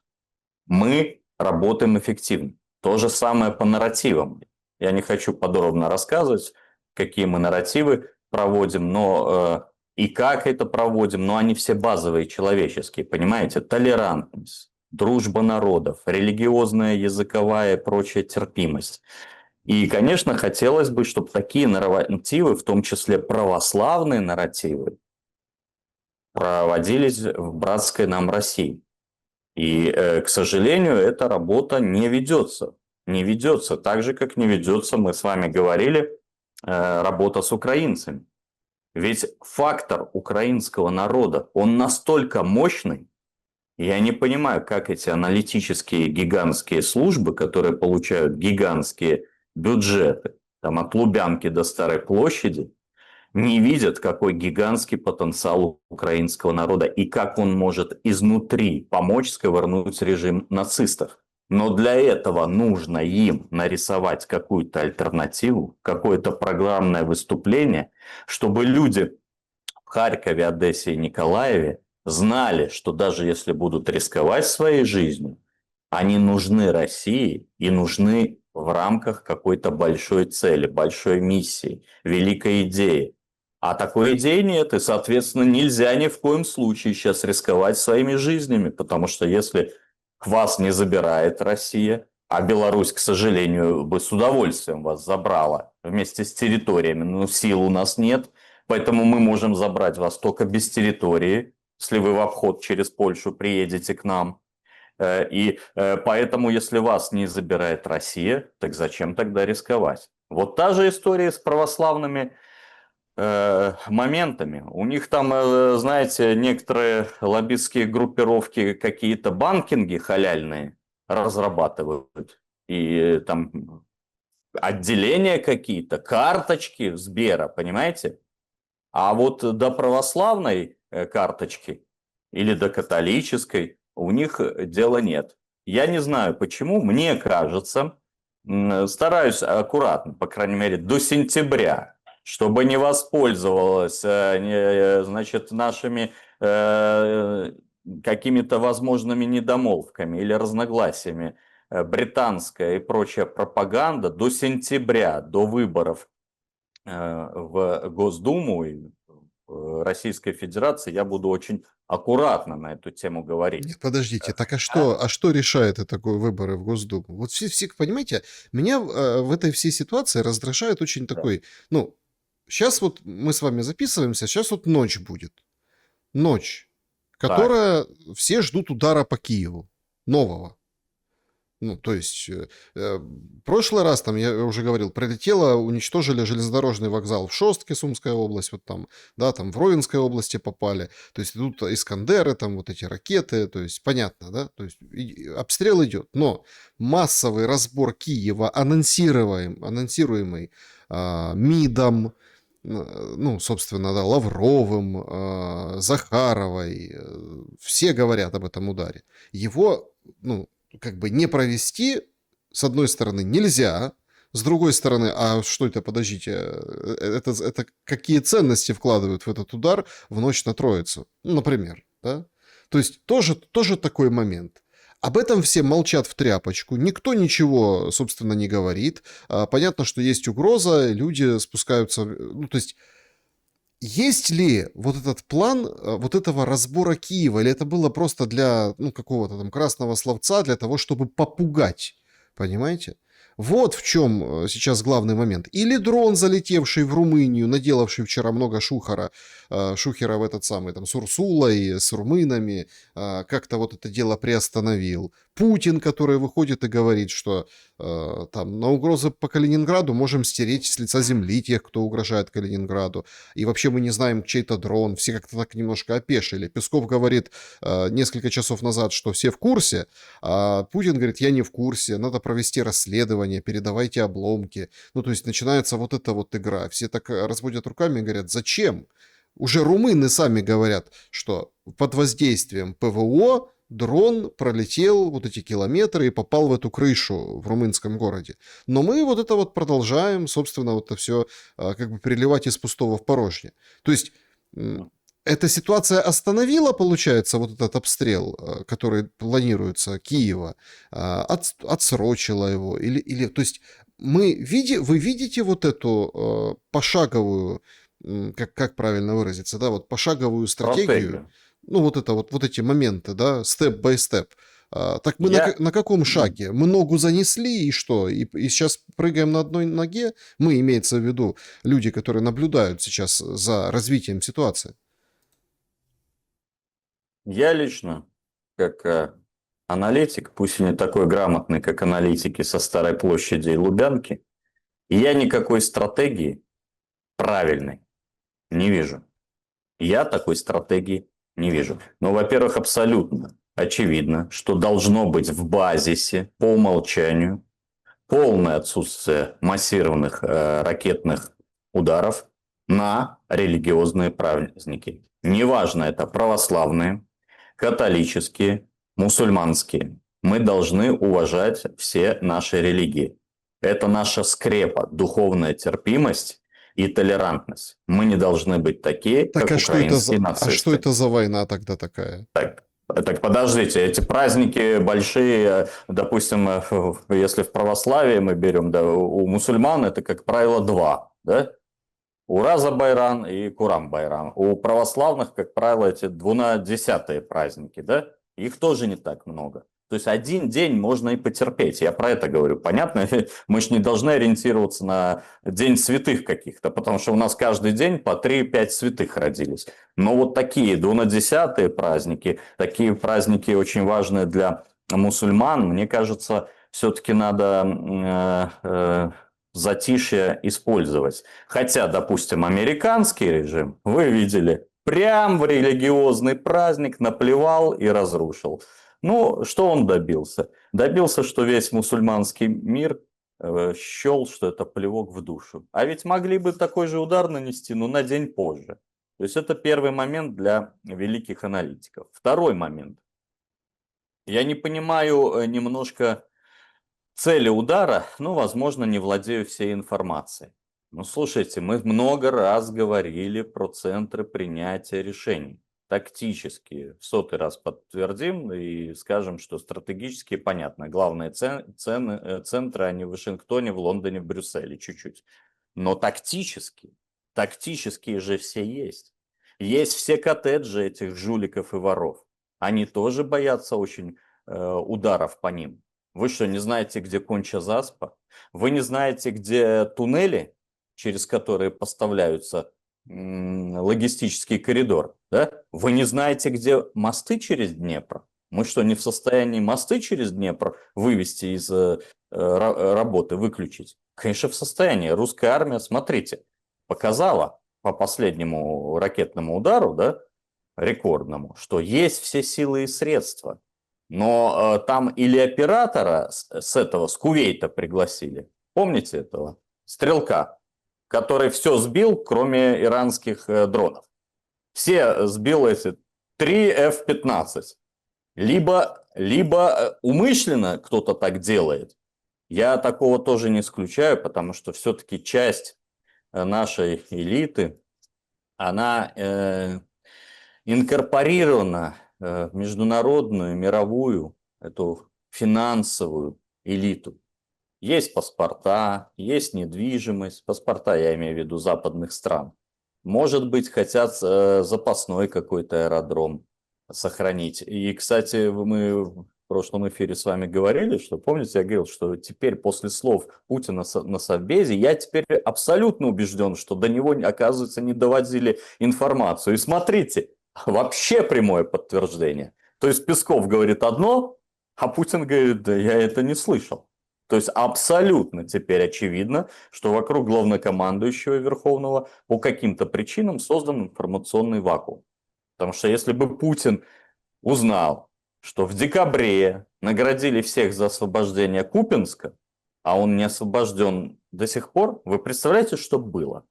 B: мы работаем эффективно. То же самое по нарративам. Я не хочу подробно рассказывать, какие мы нарративы проводим, но и как это проводим, но они все базовые, человеческие, понимаете? Толерантность, дружба народов, религиозная, языковая и прочая терпимость. И, конечно, хотелось бы, чтобы такие нарративы, в том числе православные нарративы, проводились в братской нам России. И, к сожалению, эта работа не ведется. Не ведется. Так же, как не ведется, мы с вами говорили, работа с украинцами. Ведь фактор украинского народа, он настолько мощный, я не понимаю, как эти аналитические гигантские службы, которые получают гигантские бюджеты, там от Лубянки до Старой площади, не видят, какой гигантский потенциал у украинского народа и как он может изнутри помочь сковырнуть режим нацистов. Но для этого нужно им нарисовать какую-то альтернативу, какое-то программное выступление, чтобы люди в Харькове, Одессе и Николаеве знали, что даже если будут рисковать своей жизнью, они нужны России и нужны в рамках какой-то большой цели, большой миссии, великой идеи. А такой идеи нет, и, соответственно, нельзя ни в коем случае сейчас рисковать своими жизнями, потому что если вас не забирает Россия, а Беларусь, к сожалению, бы с удовольствием вас забрала вместе с территориями, но сил у нас нет, поэтому мы можем забрать вас только без территории, если вы в обход через Польшу приедете к нам. И поэтому, если вас не забирает Россия, так зачем тогда рисковать? Вот та же история с православными моментами. У них там, знаете, некоторые лоббистские группировки какие-то банкинги халяльные разрабатывают. И там отделения какие-то, карточки Сбера, понимаете? А вот до православной карточки или до католической у них дела нет. Я не знаю почему, мне кажется, стараюсь аккуратно, по крайней мере, до сентября, чтобы не воспользовалась, значит, нашими какими-то возможными недомолвками или разногласиями британская и прочая пропаганда до сентября, до выборов в Госдуму и Российской Федерации, я буду очень аккуратно на эту тему говорить.
A: Нет, подождите, так а что решает это такое выборы в Госдуму? Вот все, понимаете, меня в этой всей ситуации раздражает очень такой, ну, сейчас вот мы с вами записываемся, сейчас вот ночь будет. Ночь, которая все ждут удара по Киеву, нового. Ну, то есть, в прошлый раз, там, я уже говорил, прилетело, уничтожили железнодорожный вокзал в Шостке, Сумская область, вот там, да, там в Ровенской области попали, то есть идут Искандеры, там вот эти ракеты, то есть понятно, да, то есть обстрел идет, но массовый разбор Киева, анонсируемый МИДом, ну, собственно, да, Лавровым, Захаровой, все говорят об этом ударе. Его, ну, как бы не провести, с одной стороны, нельзя, с другой стороны, а что это, подождите, это какие ценности вкладывают в этот удар в ночь на Троицу, ну, например, да? То есть тоже такой момент. Об этом все молчат в тряпочку, никто ничего, собственно, не говорит. Понятно, что есть угроза, люди спускаются, ну, то есть ли вот этот план вот этого разбора Киева, или это было просто для, ну, какого-то там красного словца, для того, чтобы попугать, понимаете? Вот в чем сейчас главный момент. Или дрон, залетевший в Румынию, наделавший вчера много шухера в этот самый, там, с Урсулой, с румынами, как-то вот это дело приостановил. Путин, который выходит и говорит, что там на угрозы по Калининграду можем стереть с лица земли тех, кто угрожает Калининграду. И вообще мы не знаем, чей-то дрон. Все как-то так немножко опешили. Песков говорит несколько часов назад, что все в курсе, а Путин говорит, я не в курсе, надо провести расследование, передавайте обломки. Ну, то есть начинается вот эта вот игра. Все так разводят руками и говорят, зачем? Уже румыны сами говорят, что под воздействием ПВО дрон пролетел вот эти километры и попал в эту крышу в румынском городе. Но мы вот это вот продолжаем, собственно, вот это все как бы переливать из пустого в порожнее. То есть эта ситуация остановила, получается, вот этот обстрел, который планируется Киева, отсрочила его? То есть вы видите вот эту пошаговую, как правильно выразиться, да, вот пошаговую стратегию,
B: Стратегию.
A: ну вот это вот эти моменты, да, степ-бай-степ. Так мы
B: Я...
A: на каком шаге? Мы ногу занесли и что? И сейчас прыгаем на одной ноге? Мы, имеется в виду, люди, которые наблюдают сейчас за развитием ситуации.
B: Я лично, как аналитик, пусть и не такой грамотный, как аналитики со Старой площади и Лубянки, и я никакой стратегии правильной не вижу. Я такой стратегии не вижу. Но, во-первых, абсолютно очевидно, что должно быть в базисе по умолчанию полное отсутствие массированных ракетных ударов на религиозные праздники. Неважно, это православные, католические, мусульманские. Мы должны уважать все наши религии. Это наша скрепа, духовная терпимость и толерантность. Мы не должны быть такие,
A: Так
B: как украинские
A: а что
B: нацисты.
A: это за война тогда такая?
B: Так подождите, эти праздники большие, допустим, если в православии мы берем, да, у мусульман это, как правило, два, да? Ураза Байрам и Курам Байрам. У православных, как правило, эти двунадесятые праздники, да? Их тоже не так много. То есть один день можно и потерпеть. Я про это говорю. Понятно? Мы же не должны ориентироваться на день святых каких-то, потому что у нас каждый день по 3-5 святых родились. Но вот такие двунадесятые праздники, такие праздники очень важные для мусульман, мне кажется, все-таки надо затишье использовать. Хотя, допустим, американский режим, вы видели, прям в религиозный праздник наплевал и разрушил. Ну, что он добился? Добился, что весь мусульманский мир счел, что это плевок в душу. А ведь могли бы такой же удар нанести, но на день позже. То есть это первый момент для великих аналитиков. Второй момент. Я не понимаю немножко цели удара, ну, возможно, не владею всей информацией. Ну, слушайте, мы много раз говорили про центры принятия решений. Тактические, в сотый раз подтвердим и скажем, что стратегически понятно. Главные центры, они в Вашингтоне, в Лондоне, в Брюсселе чуть-чуть. Но тактические же все есть. Есть все коттеджи этих жуликов и воров. Они тоже боятся очень ударов по ним. Вы что, не знаете, где Конча-Заспа? Вы не знаете, где туннели, через которые поставляются логистический коридор? Да? Вы не знаете, где мосты через Днепр? Мы что, не в состоянии мосты через Днепр вывести из работы, выключить? Конечно, в состоянии. Русская армия, смотрите, показала по последнему ракетному удару, да, рекордному, что есть все силы и средства. Но там или оператора с Кувейта пригласили, помните этого? Стрелка, который все сбил, кроме иранских дронов. Все сбил эти 3 F-15. Либо умышленно кто-то так делает. Я такого тоже не исключаю, потому что все-таки часть нашей элиты, она инкорпорирована в международную, мировую, эту финансовую элиту. Есть паспорта, есть недвижимость. Паспорта, я имею в виду, западных стран. Может быть, хотят запасной какой-то аэродром сохранить. И, кстати, мы прошлом эфире с вами говорили, что, помните, я говорил, что теперь после слов Путина на Совбезе, я теперь абсолютно убежден, что до него, оказывается, не доводили информацию. И смотрите, вообще прямое подтверждение. То есть Песков говорит одно, а Путин говорит, да я это не слышал. То есть абсолютно теперь очевидно, что вокруг главнокомандующего Верховного по каким-то причинам создан информационный вакуум. Потому что если бы Путин узнал, что в декабре наградили всех за освобождение Купянска, а он не освобожден до сих пор, вы представляете, что было?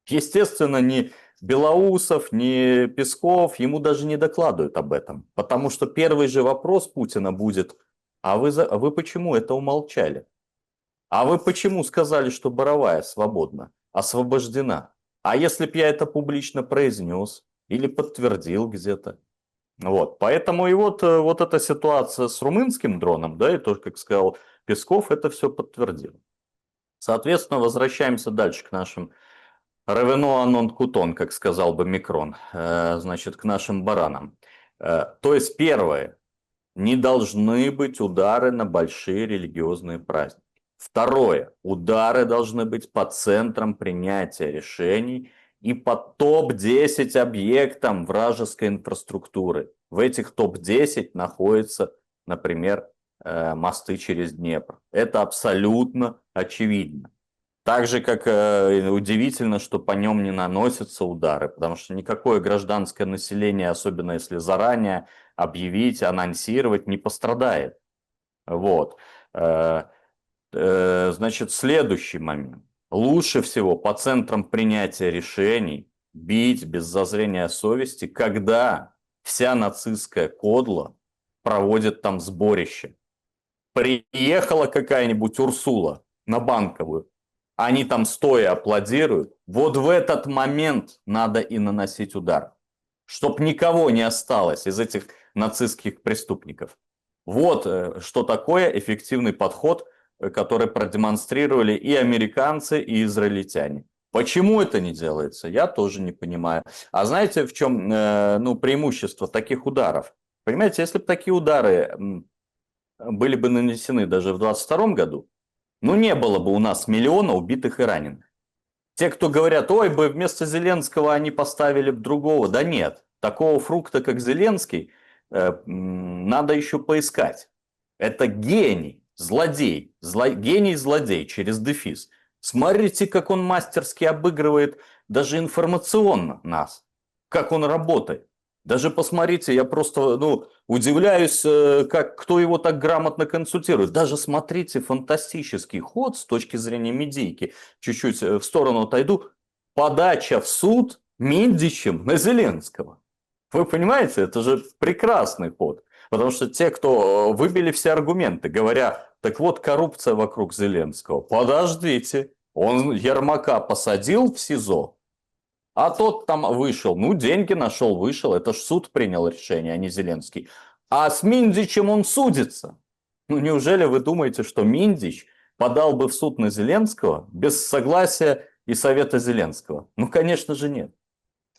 B: Естественно, ни Белоусов, ни Песков ему даже не докладывают об этом. Потому что первый же вопрос Путина будет, а вы почему это умолчали? А вы почему сказали, что Боровая свободна, освобождена? А если бы я это публично произнес или подтвердил где-то? Вот, поэтому и вот эта ситуация с румынским дроном, да, и то, как сказал Песков, это все подтвердил. Соответственно, возвращаемся дальше к нашим Ревено анон кутон, как сказал бы Микрон, значит, к нашим баранам. То есть, первое, не должны быть удары на большие религиозные праздники. Второе, удары должны быть по центрам принятия решений и по топ-10 объектам вражеской инфраструктуры. В этих топ-10 находятся, например, мосты через Днепр. Это абсолютно очевидно. Так же, как удивительно, что по нем не наносятся удары, потому что никакое гражданское население, особенно если заранее объявить, анонсировать, не пострадает. Вот. Значит, следующий момент. Лучше всего по центрам принятия решений бить без зазрения совести, когда вся нацистская кодла проводит там сборище. Приехала какая-нибудь Урсула на Банковую, они там стоя аплодируют. Вот в этот момент надо и наносить удар. Чтоб никого не осталось из этих нацистских преступников. Вот что такое эффективный подход, который продемонстрировали и американцы, и израильтяне. Почему это не делается, я тоже не понимаю. А знаете, в чем преимущество таких ударов? Понимаете, если бы такие удары были бы нанесены даже в 2022 году, не было бы у нас миллиона убитых и раненых. Те, кто говорят, ой, бы вместо Зеленского они поставили бы другого. Да нет, такого фрукта, как Зеленский, надо еще поискать. Это гений, злодей, гений-злодей через дефис. Смотрите, как он мастерски обыгрывает даже информационно нас, как он работает. Даже посмотрите, я просто удивляюсь, кто его так грамотно консультирует. Даже смотрите, фантастический ход с точки зрения медийки. Чуть-чуть в сторону отойду. Подача в суд Миндичем на Зеленского. Вы понимаете, это же прекрасный ход. Потому что те, кто выбили все аргументы, говоря, так вот коррупция вокруг Зеленского. Подождите, он Ермака посадил в СИЗО. А тот там вышел, деньги нашел, вышел. Это ж суд принял решение, а не Зеленский. А с Миндичем он судится. Неужели вы думаете, что Миндич подал бы в суд на Зеленского без согласия и совета Зеленского? Конечно же нет.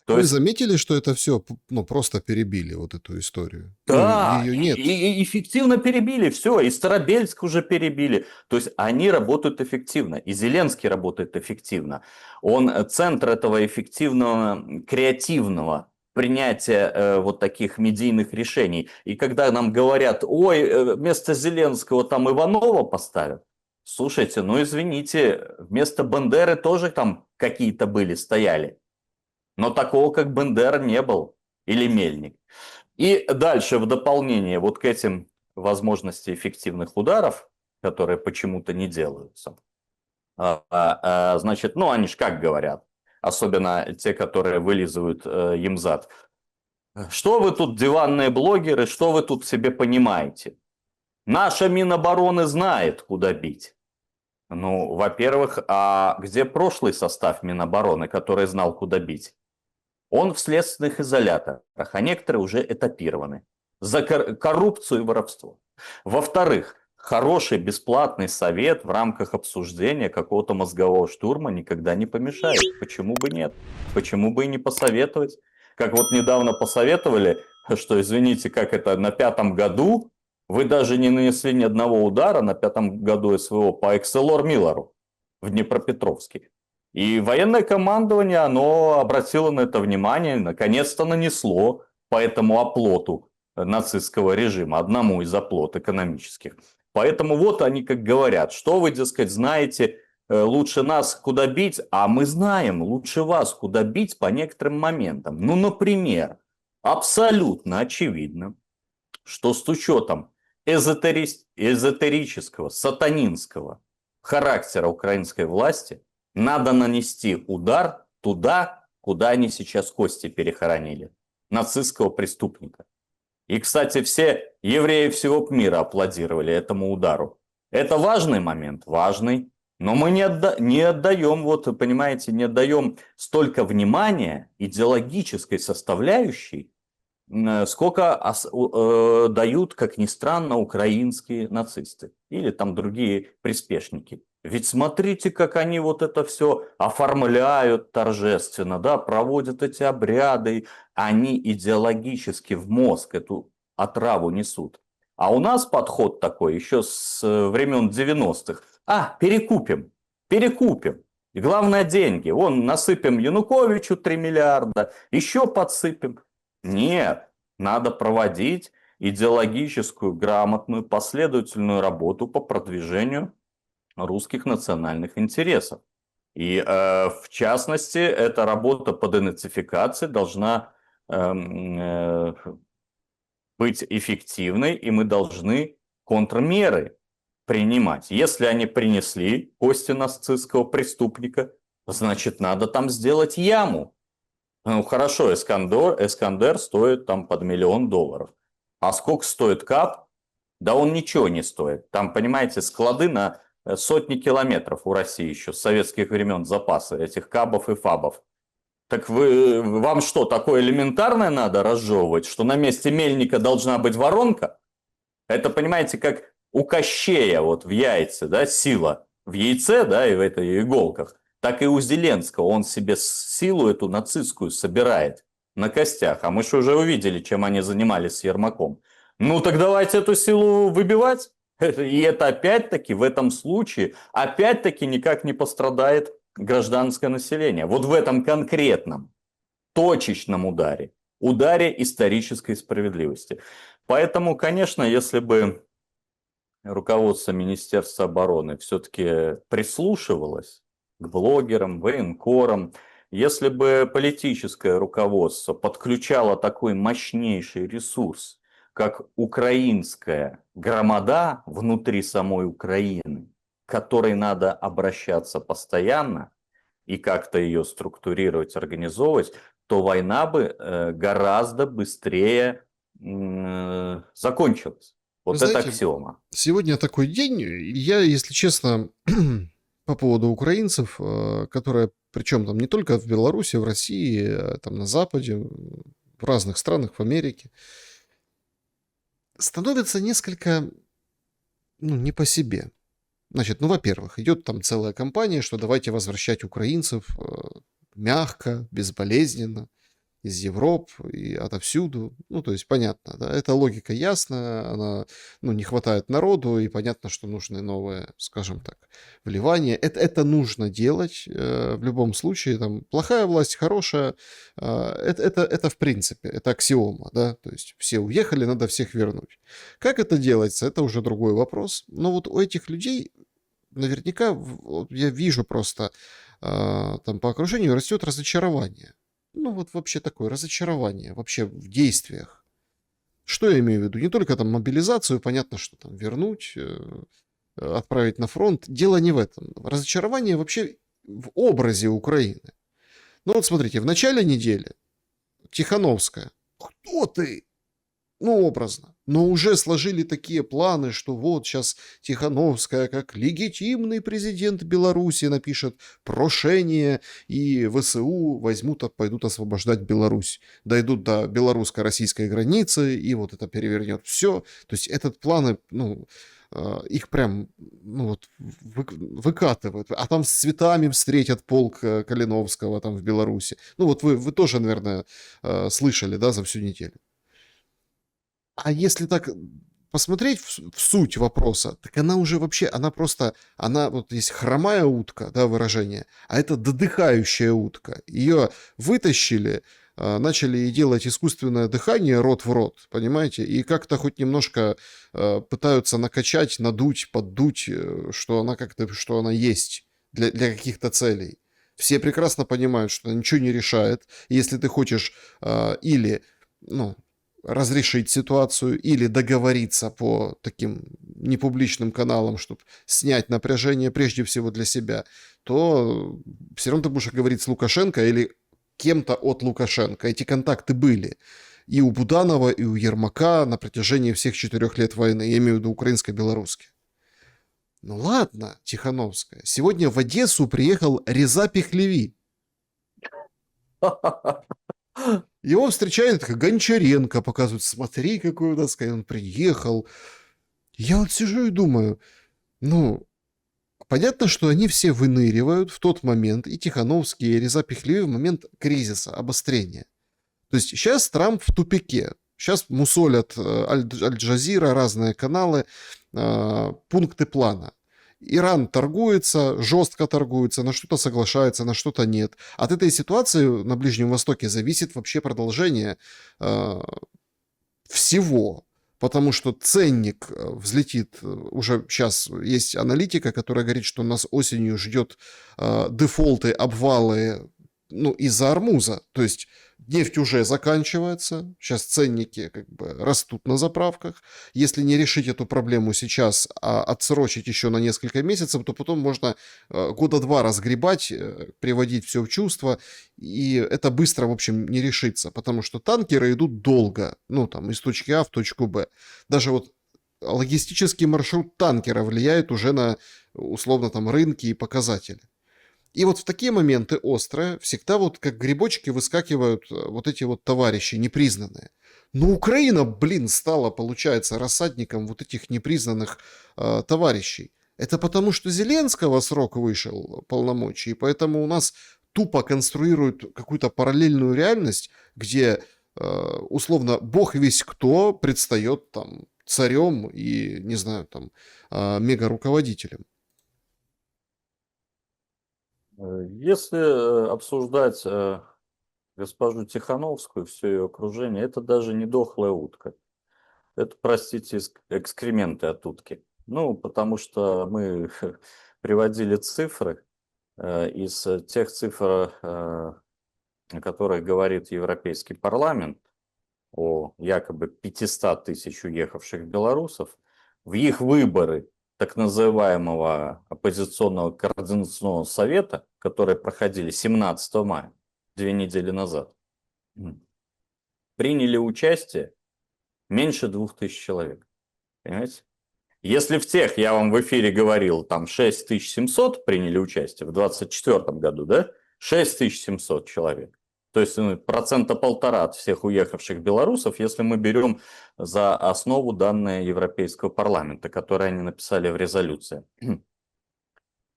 A: Вы заметили, что это все просто перебили, вот эту историю?
B: Да,
A: ее нет.
B: и эффективно перебили все, и Старобельск уже перебили. То есть они работают эффективно, и Зеленский работает эффективно. Он центр этого эффективного, креативного принятия вот таких медийных решений. И когда нам говорят, ой, вместо Зеленского там Иванова поставят, слушайте, извините, вместо Бандеры тоже там какие-то стояли. Но такого, как Бендера, не был. Или Мельник. И дальше, в дополнение вот к этим возможностям эффективных ударов, которые почему-то не делаются, значит, они ж как говорят, особенно те, которые вылизывают им зад. Что вы тут, диванные блогеры, что вы тут себе понимаете? Наша Минобороны знает, куда бить. Во-первых, а где прошлый состав Минобороны, который знал, куда бить? Он в следственных изоляторах, а некоторые уже этапированы за коррупцию и воровство. Во-вторых, хороший бесплатный совет в рамках обсуждения какого-то мозгового штурма никогда не помешает. Почему бы нет? Почему бы и не посоветовать? Как вот недавно посоветовали, что, извините, как это на 5-м году Вы даже не нанесли ни одного удара на 5-м году СВО по Экселор Миллеру в Днепропетровске. И военное командование, оно обратило на это внимание, наконец-то нанесло по этому оплоту нацистского режима, одному из оплот экономических. Поэтому вот они как говорят, что вы, дескать, знаете лучше нас куда бить, а мы знаем лучше вас куда бить по некоторым моментам. Ну, например, абсолютно очевидно, что с учетом эзотерического, сатанинского характера украинской власти надо нанести удар туда, куда они сейчас кости перехоронили. Нацистского преступника. И, кстати, все евреи всего мира аплодировали этому удару. Это важный момент? Важный. Но мы не отдаем, вот, понимаете, не отдаем столько внимания идеологической составляющей, сколько дают, как ни странно, украинские нацисты или там другие приспешники. Ведь смотрите, как они вот это все оформляют торжественно, да, проводят эти обряды, они идеологически в мозг эту отраву несут. А у нас подход такой еще с времен 90-х. Перекупим. И главное деньги. Вон насыпем Януковичу 3 миллиарда, еще подсыпем. Нет, надо проводить идеологическую, грамотную, последовательную работу по продвижению русских национальных интересов. И в частности, эта работа по денацификации должна быть эффективной, и мы должны контрмеры принимать. Если они принесли кости нацистского преступника, значит, надо там сделать яму. Ну, хорошо, Эскандер стоит там под $1 миллион. А сколько стоит КАП? Да он ничего не стоит. Там, понимаете, склады на сотни километров у России еще с советских времен запасы этих КАБов и ФАБов. Так вам что, такое элементарное надо разжевывать, что на месте мельника должна быть воронка? Это, понимаете, как у Кощея вот в яйце, да, сила в яйце, да, и в этой иголках. Так и у Зеленского он себе силу эту нацистскую собирает на костях. А мы же уже увидели, чем они занимались с Ермаком. Ну так давайте эту силу выбивать. И это опять-таки в этом случае, опять-таки никак не пострадает гражданское население. Вот в этом конкретном, точечном ударе. Ударе исторической справедливости. Поэтому, конечно, если бы руководство Министерства обороны все-таки прислушивалось к блогерам, военкорам, если бы политическое руководство подключало такой мощнейший ресурс, как украинская громада внутри самой Украины, к которой надо обращаться постоянно и как-то ее структурировать, организовывать, то война бы гораздо быстрее закончилась.
A: Вы
B: Вот это
A: знаете,
B: аксиома.
A: сегодня такой день, я, если честно, по поводу украинцев, которые, причем там не только в Беларуси, в России, там на Западе, в разных странах, в Америке, становится несколько, ну, не по себе. Значит, ну, во-первых, идет там целая кампания, что давайте возвращать украинцев мягко, безболезненно, из Европы и отовсюду. Ну, то есть понятно, да, эта логика ясна, она, ну, не хватает народу, и понятно, что нужны новые, скажем так, вливания. Это нужно делать в любом случае, там, плохая власть, хорошая, это в принципе, это аксиома, да, то есть все уехали, надо всех вернуть. Как это делается, это уже другой вопрос, но вот у этих людей наверняка, вот я вижу просто там по окружению растет разочарование. Ну, вот вообще такое разочарование вообще в действиях. Что я имею в виду? Не только там мобилизацию, понятно, что там вернуть, отправить на фронт. Дело не в этом. Разочарование вообще в образе Украины. Ну вот смотрите, в начале недели Тихановская. Кто ты? Ну, образно. Но уже сложили такие планы, что вот сейчас Тихановская, как легитимный президент Беларуси, напишет прошение, и ВСУ возьмут, пойдут освобождать Беларусь. Дойдут до белорусско-российской границы, и вот это перевернет все. То есть этот планы, ну, их прям, ну, вот, выкатывают. А там с цветами встретят полк Калиновского там в Беларуси. Ну, вот вы тоже, наверное, слышали, да, за всю неделю. А если так посмотреть в суть вопроса, так она уже вообще, она просто, она вот есть хромая утка, да, выражение, а это додыхающая утка. Ее вытащили, начали ей делать искусственное дыхание рот в рот, понимаете, и как-то хоть немножко пытаются накачать, надуть, поддуть, что она как-то, что она есть для каких-то целей. Все прекрасно понимают, что она ничего не решает. Если ты хочешь или, ну, разрешить ситуацию, или договориться по таким непубличным каналам, чтобы снять напряжение прежде всего для себя, то все равно ты будешь говорить с Лукашенко или кем-то от Лукашенко. Эти контакты были и у Буданова, и у Ермака на протяжении всех 4 лет войны. Я имею в виду украинско-белорусские. Ну ладно, Тихановская. Сегодня в Одессу приехал Реза Пехлеви. Его встречает Гончаренко, показывают, смотри, какой у нас, он приехал. Я вот сижу и думаю, ну, понятно, что они все выныривают в тот момент, и Тихановский, и Реза Пехлеви в момент кризиса, обострения. То есть сейчас Трамп в тупике. Сейчас мусолят Аль-Джазира, разные каналы, пункты плана. Иран торгуется, жестко торгуется, на что-то соглашается, на что-то нет. От этой ситуации на Ближнем Востоке зависит вообще продолжение всего. Потому что ценник взлетит, уже сейчас есть аналитика, которая говорит, что нас осенью ждет дефолты, обвалы, ну, из-за Армуза. То есть нефть уже заканчивается, сейчас ценники как бы растут на заправках. Если не решить эту проблему сейчас, а отсрочить еще на несколько месяцев, то потом можно года 2 разгребать, приводить все в чувство, и это быстро, в общем, не решится, потому что танкеры идут долго, ну, там, из точки А в точку Б. Даже вот логистический маршрут танкера влияет уже на, условно, там, рынки и показатели. И вот в такие моменты острые всегда вот как грибочки выскакивают вот эти вот товарищи непризнанные. Но Украина, блин, стала, получается, рассадником вот этих непризнанных товарищей. Это потому, что Зеленского срок вышел полномочий, и поэтому у нас тупо конструируют какую-то параллельную реальность, где, условно, бог весь кто предстает там царем и, не знаю, там, мега-руководителем.
B: Если обсуждать госпожу Тихановскую, все ее окружение, это даже не дохлая утка. Это, простите, экскременты от утки. Ну, потому что мы приводили цифры из тех цифр, о которых говорит Европейский парламент, о якобы 500 тысяч уехавших белорусов, в их выборы так называемого оппозиционного координационного совета, которые проходили 17 мая, 2 недели назад, приняли участие меньше 2000 человек. Понимаете? Если в тех, я вам в эфире говорил, там 6700 приняли участие в 2024 году, да? 6700 человек. То есть 1,5% от всех уехавших белорусов, если мы берем за основу данные Европейского парламента, которые они написали в резолюции,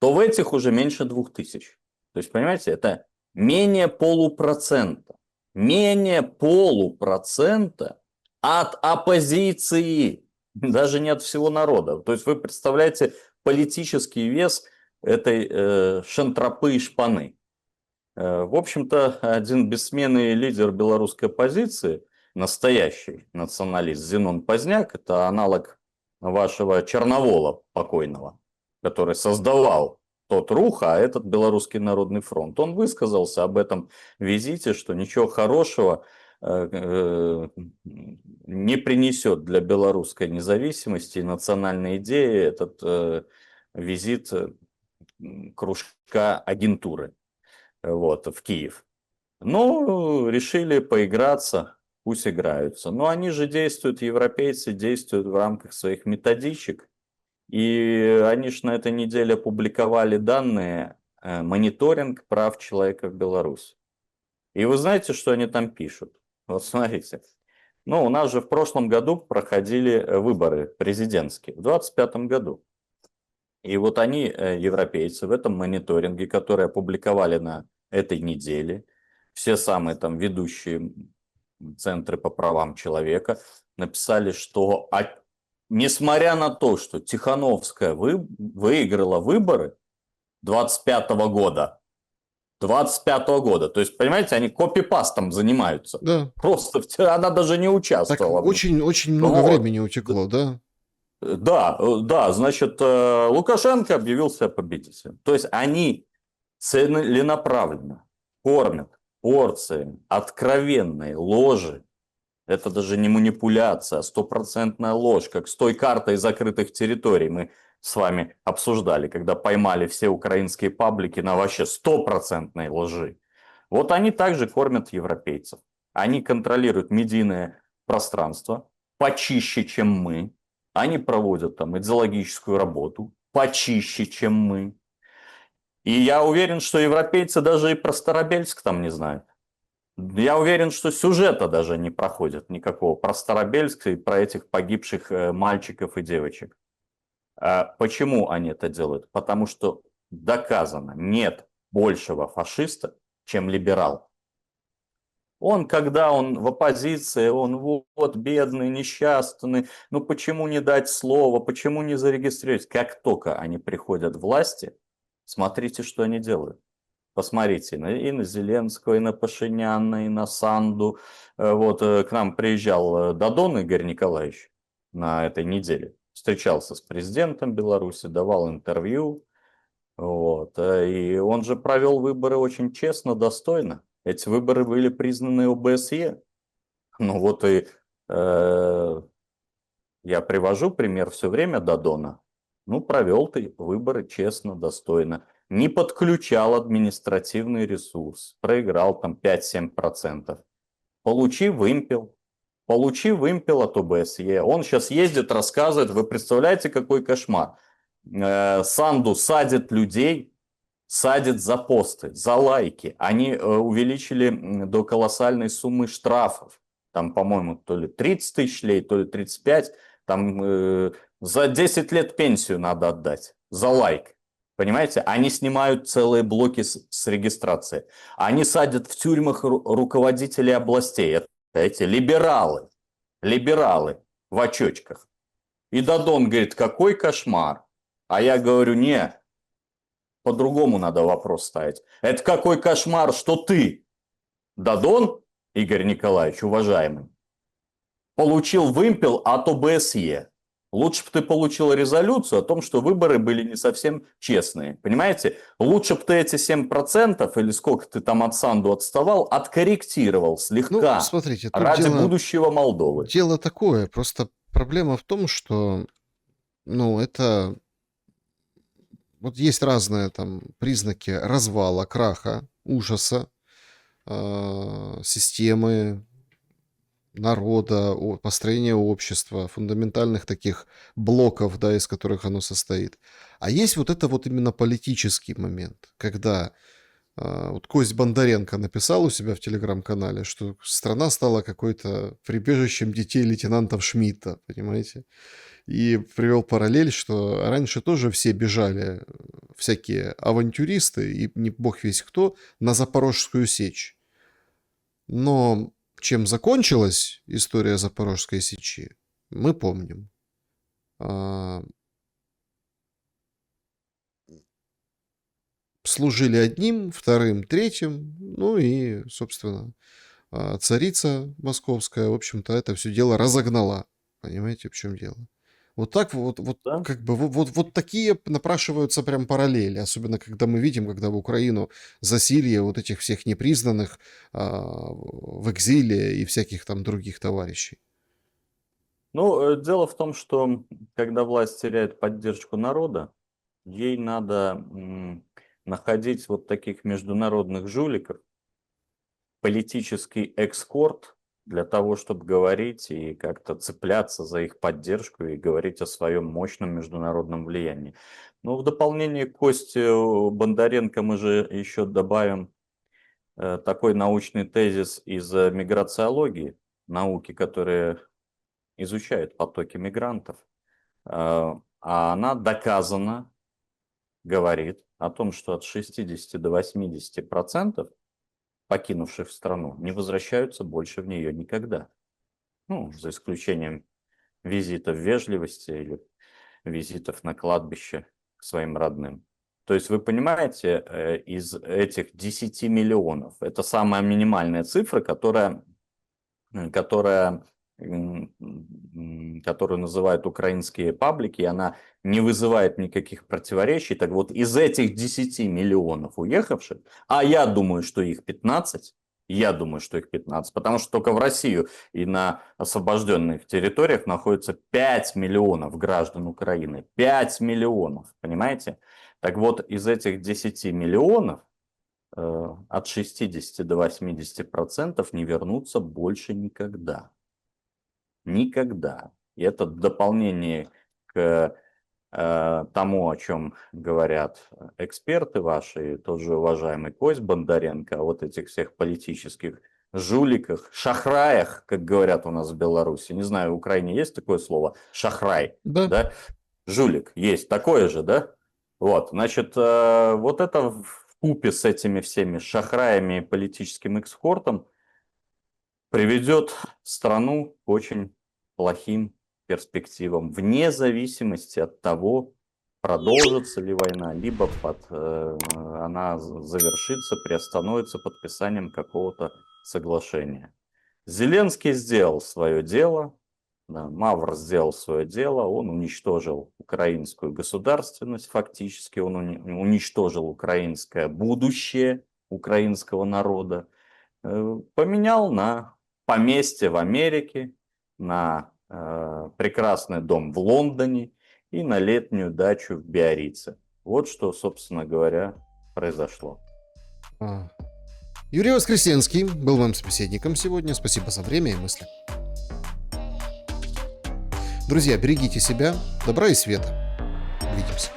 B: то в этих уже меньше 2000. То есть, понимаете, это менее полупроцента. Менее полупроцента от оппозиции. Даже не от всего народа. То есть вы представляете политический вес этой шантропы и шпаны. В общем-то, один бессменный лидер белорусской оппозиции, настоящий националист Зенон Поздняк, это аналог вашего Черновола покойного, который создавал тот рух, а этот Белорусский народный фронт. Он высказался об этом визите, что ничего хорошего не принесет для белорусской независимости и национальной идеи этот визит кружка агентуры вот, в Киев. Ну, решили поиграться, пусть играются. Но они же действуют, европейцы действуют в рамках своих методичек. И они же на этой неделе опубликовали данные мониторинг прав человека в Беларуси. И вы знаете, что они там пишут? Вот смотрите. Ну, у нас же в прошлом году проходили выборы президентские, в 2025 году. И вот они, европейцы, в этом мониторинге, который опубликовали на этой неделе, все самые там ведущие центры по правам человека написали, что несмотря на то, что Тихановская выиграла выборы 25 года, 25 года, то есть, понимаете, они копипастом занимаются.
A: Да.
B: Просто она даже не
A: Так
B: участвовала в них.
A: очень много
B: Вот.
A: времени утекло, да?
B: Да, да, значит, Лукашенко объявил себя победителем. То есть они целенаправленно кормят порции откровенной ложи. Это даже не манипуляция, а стопроцентная ложь, как с той картой закрытых территорий мы с вами обсуждали, когда поймали все украинские паблики на вообще стопроцентной лжи. Вот они также кормят европейцев. Они контролируют медийное пространство почище, чем мы. Они проводят там идеологическую работу почище, чем мы. И я уверен, что европейцы даже и про Старобельск там не знают. Я уверен, что сюжета даже не проходит никакого про Старобельск и про этих погибших мальчиков и девочек. Почему они это делают? Потому что доказано, нет большего фашиста, чем либерал. Он, когда он в оппозиции, он вот бедный, несчастный, ну почему не дать слово, почему не зарегистрировать? Как только они приходят к власти, смотрите, что они делают. Посмотрите, и на Зеленского, и на Пашиняна, и на Санду. Вот к нам приезжал Дадон Игорь Николаевич на этой неделе. Встречался с президентом Беларуси, давал интервью. Вот. И он же провел выборы очень честно, достойно. Эти выборы были признаны ОБСЕ. Ну вот и я привожу пример все время Дадона. Ну, провел ты выборы честно, достойно. Не подключал административный ресурс. Проиграл там 5-7%. Получи вымпел. Получи вымпел от ОБСЕ. Он сейчас ездит, рассказывает. Вы представляете, какой кошмар? Санду садит людей, садит за посты, за лайки. Они увеличили до колоссальной суммы штрафов. Там, по-моему, то ли 30 тысяч лей, то ли 35. Там за 10 лет пенсию надо отдать. За лайк. Понимаете? Они снимают целые блоки с регистрации. Они садят в тюрьмах руководителей областей. Это эти либералы. Либералы в очочках. И Дадон говорит, какой кошмар. А я говорю, не, по-другому надо вопрос ставить. Это какой кошмар, что ты, Дадон, Игорь Николаевич, уважаемый, получил вымпел от ОБСЕ. Лучше бы ты получил резолюцию о том, что выборы были не совсем честные. Понимаете? Лучше бы ты эти 7% или сколько ты там от Санду отставал, откорректировал
A: Ну,
B: слегка
A: смотрите, тут
B: ради будущего Молдовы.
A: дело такое. Просто проблема в том, что, ну, это... Вот есть разные там признаки развала, краха, ужаса, системы, народа, построения общества, фундаментальных таких блоков, да, из которых оно состоит. А есть вот это вот именно политический момент, когда вот Кость Бондаренко написал у себя в телеграм-канале, что страна стала какой-то прибежищем детей лейтенантов Шмидта, понимаете? И привел параллель, что раньше тоже все бежали, всякие авантюристы и не бог весь кто, на Запорожскую сечь. Но чем закончилась история Запорожской сечи, мы помним. А, Служили одним, вторым, третьим, ну и, собственно, царица московская, в общем-то, это все дело разогнала. Понимаете, в чем дело? Вот так вот
B: Да?
A: как бы вот такие напрашиваются прям параллели, особенно когда мы видим, когда в Украину засилье вот этих всех непризнанных в экзиле и всяких там других товарищей.
B: Ну, дело в том, что когда власть теряет поддержку народа, ей надо находить вот таких международных жуликов, политический экскорт для того, чтобы говорить и как-то цепляться за их поддержку и говорить о своем мощном международном влиянии. Ну, в дополнение к Косте Бондаренко мы же еще добавим такой научный тезис из миграциологии, науки, которая изучает потоки мигрантов. А она доказана говорит о том, что от 60 до 80% покинувших страну не возвращаются больше в нее никогда. Ну, за исключением визитов вежливости или визитов на кладбище к своим родным. То есть вы понимаете, из этих 10 миллионов, это самая минимальная цифра, которая, которую называют украинские паблики, и она не вызывает никаких противоречий. Так вот, из этих 10 миллионов уехавших, а я думаю, что их 15, потому что только в Россию и на освобожденных территориях находится 5 миллионов граждан Украины. 5 миллионов, понимаете? Так вот, из этих 10 миллионов от 60 до 80% не вернутся больше никогда. Никогда. И это дополнение к тому, о чем говорят эксперты ваши, тот же уважаемый Кость Бондаренко, о вот этих всех политических жуликах, шахраях, как говорят у нас в Беларуси. Не знаю, в Украине есть такое слово? Шахрай.
A: Да.
B: Да? Жулик. Есть такое же, да? Вот, значит, вот это вкупе с этими всеми шахраями и политическим экспортом приведет страну к очень плохим перспективам, вне зависимости от того, продолжится ли война, либо она завершится, приостановится подписанием какого-то соглашения. Зеленский сделал свое дело, да, Мавр сделал свое дело, он уничтожил украинскую государственность, фактически он уничтожил украинское будущее украинского народа, поменял на поместье в Америке, на прекрасный дом в Лондоне и на летнюю дачу в Биаррице. Вот что, собственно говоря, произошло.
A: Юрий Воскресенский был моим собеседником сегодня. Спасибо за время и мысли. Друзья, берегите себя, добра и света. Увидимся.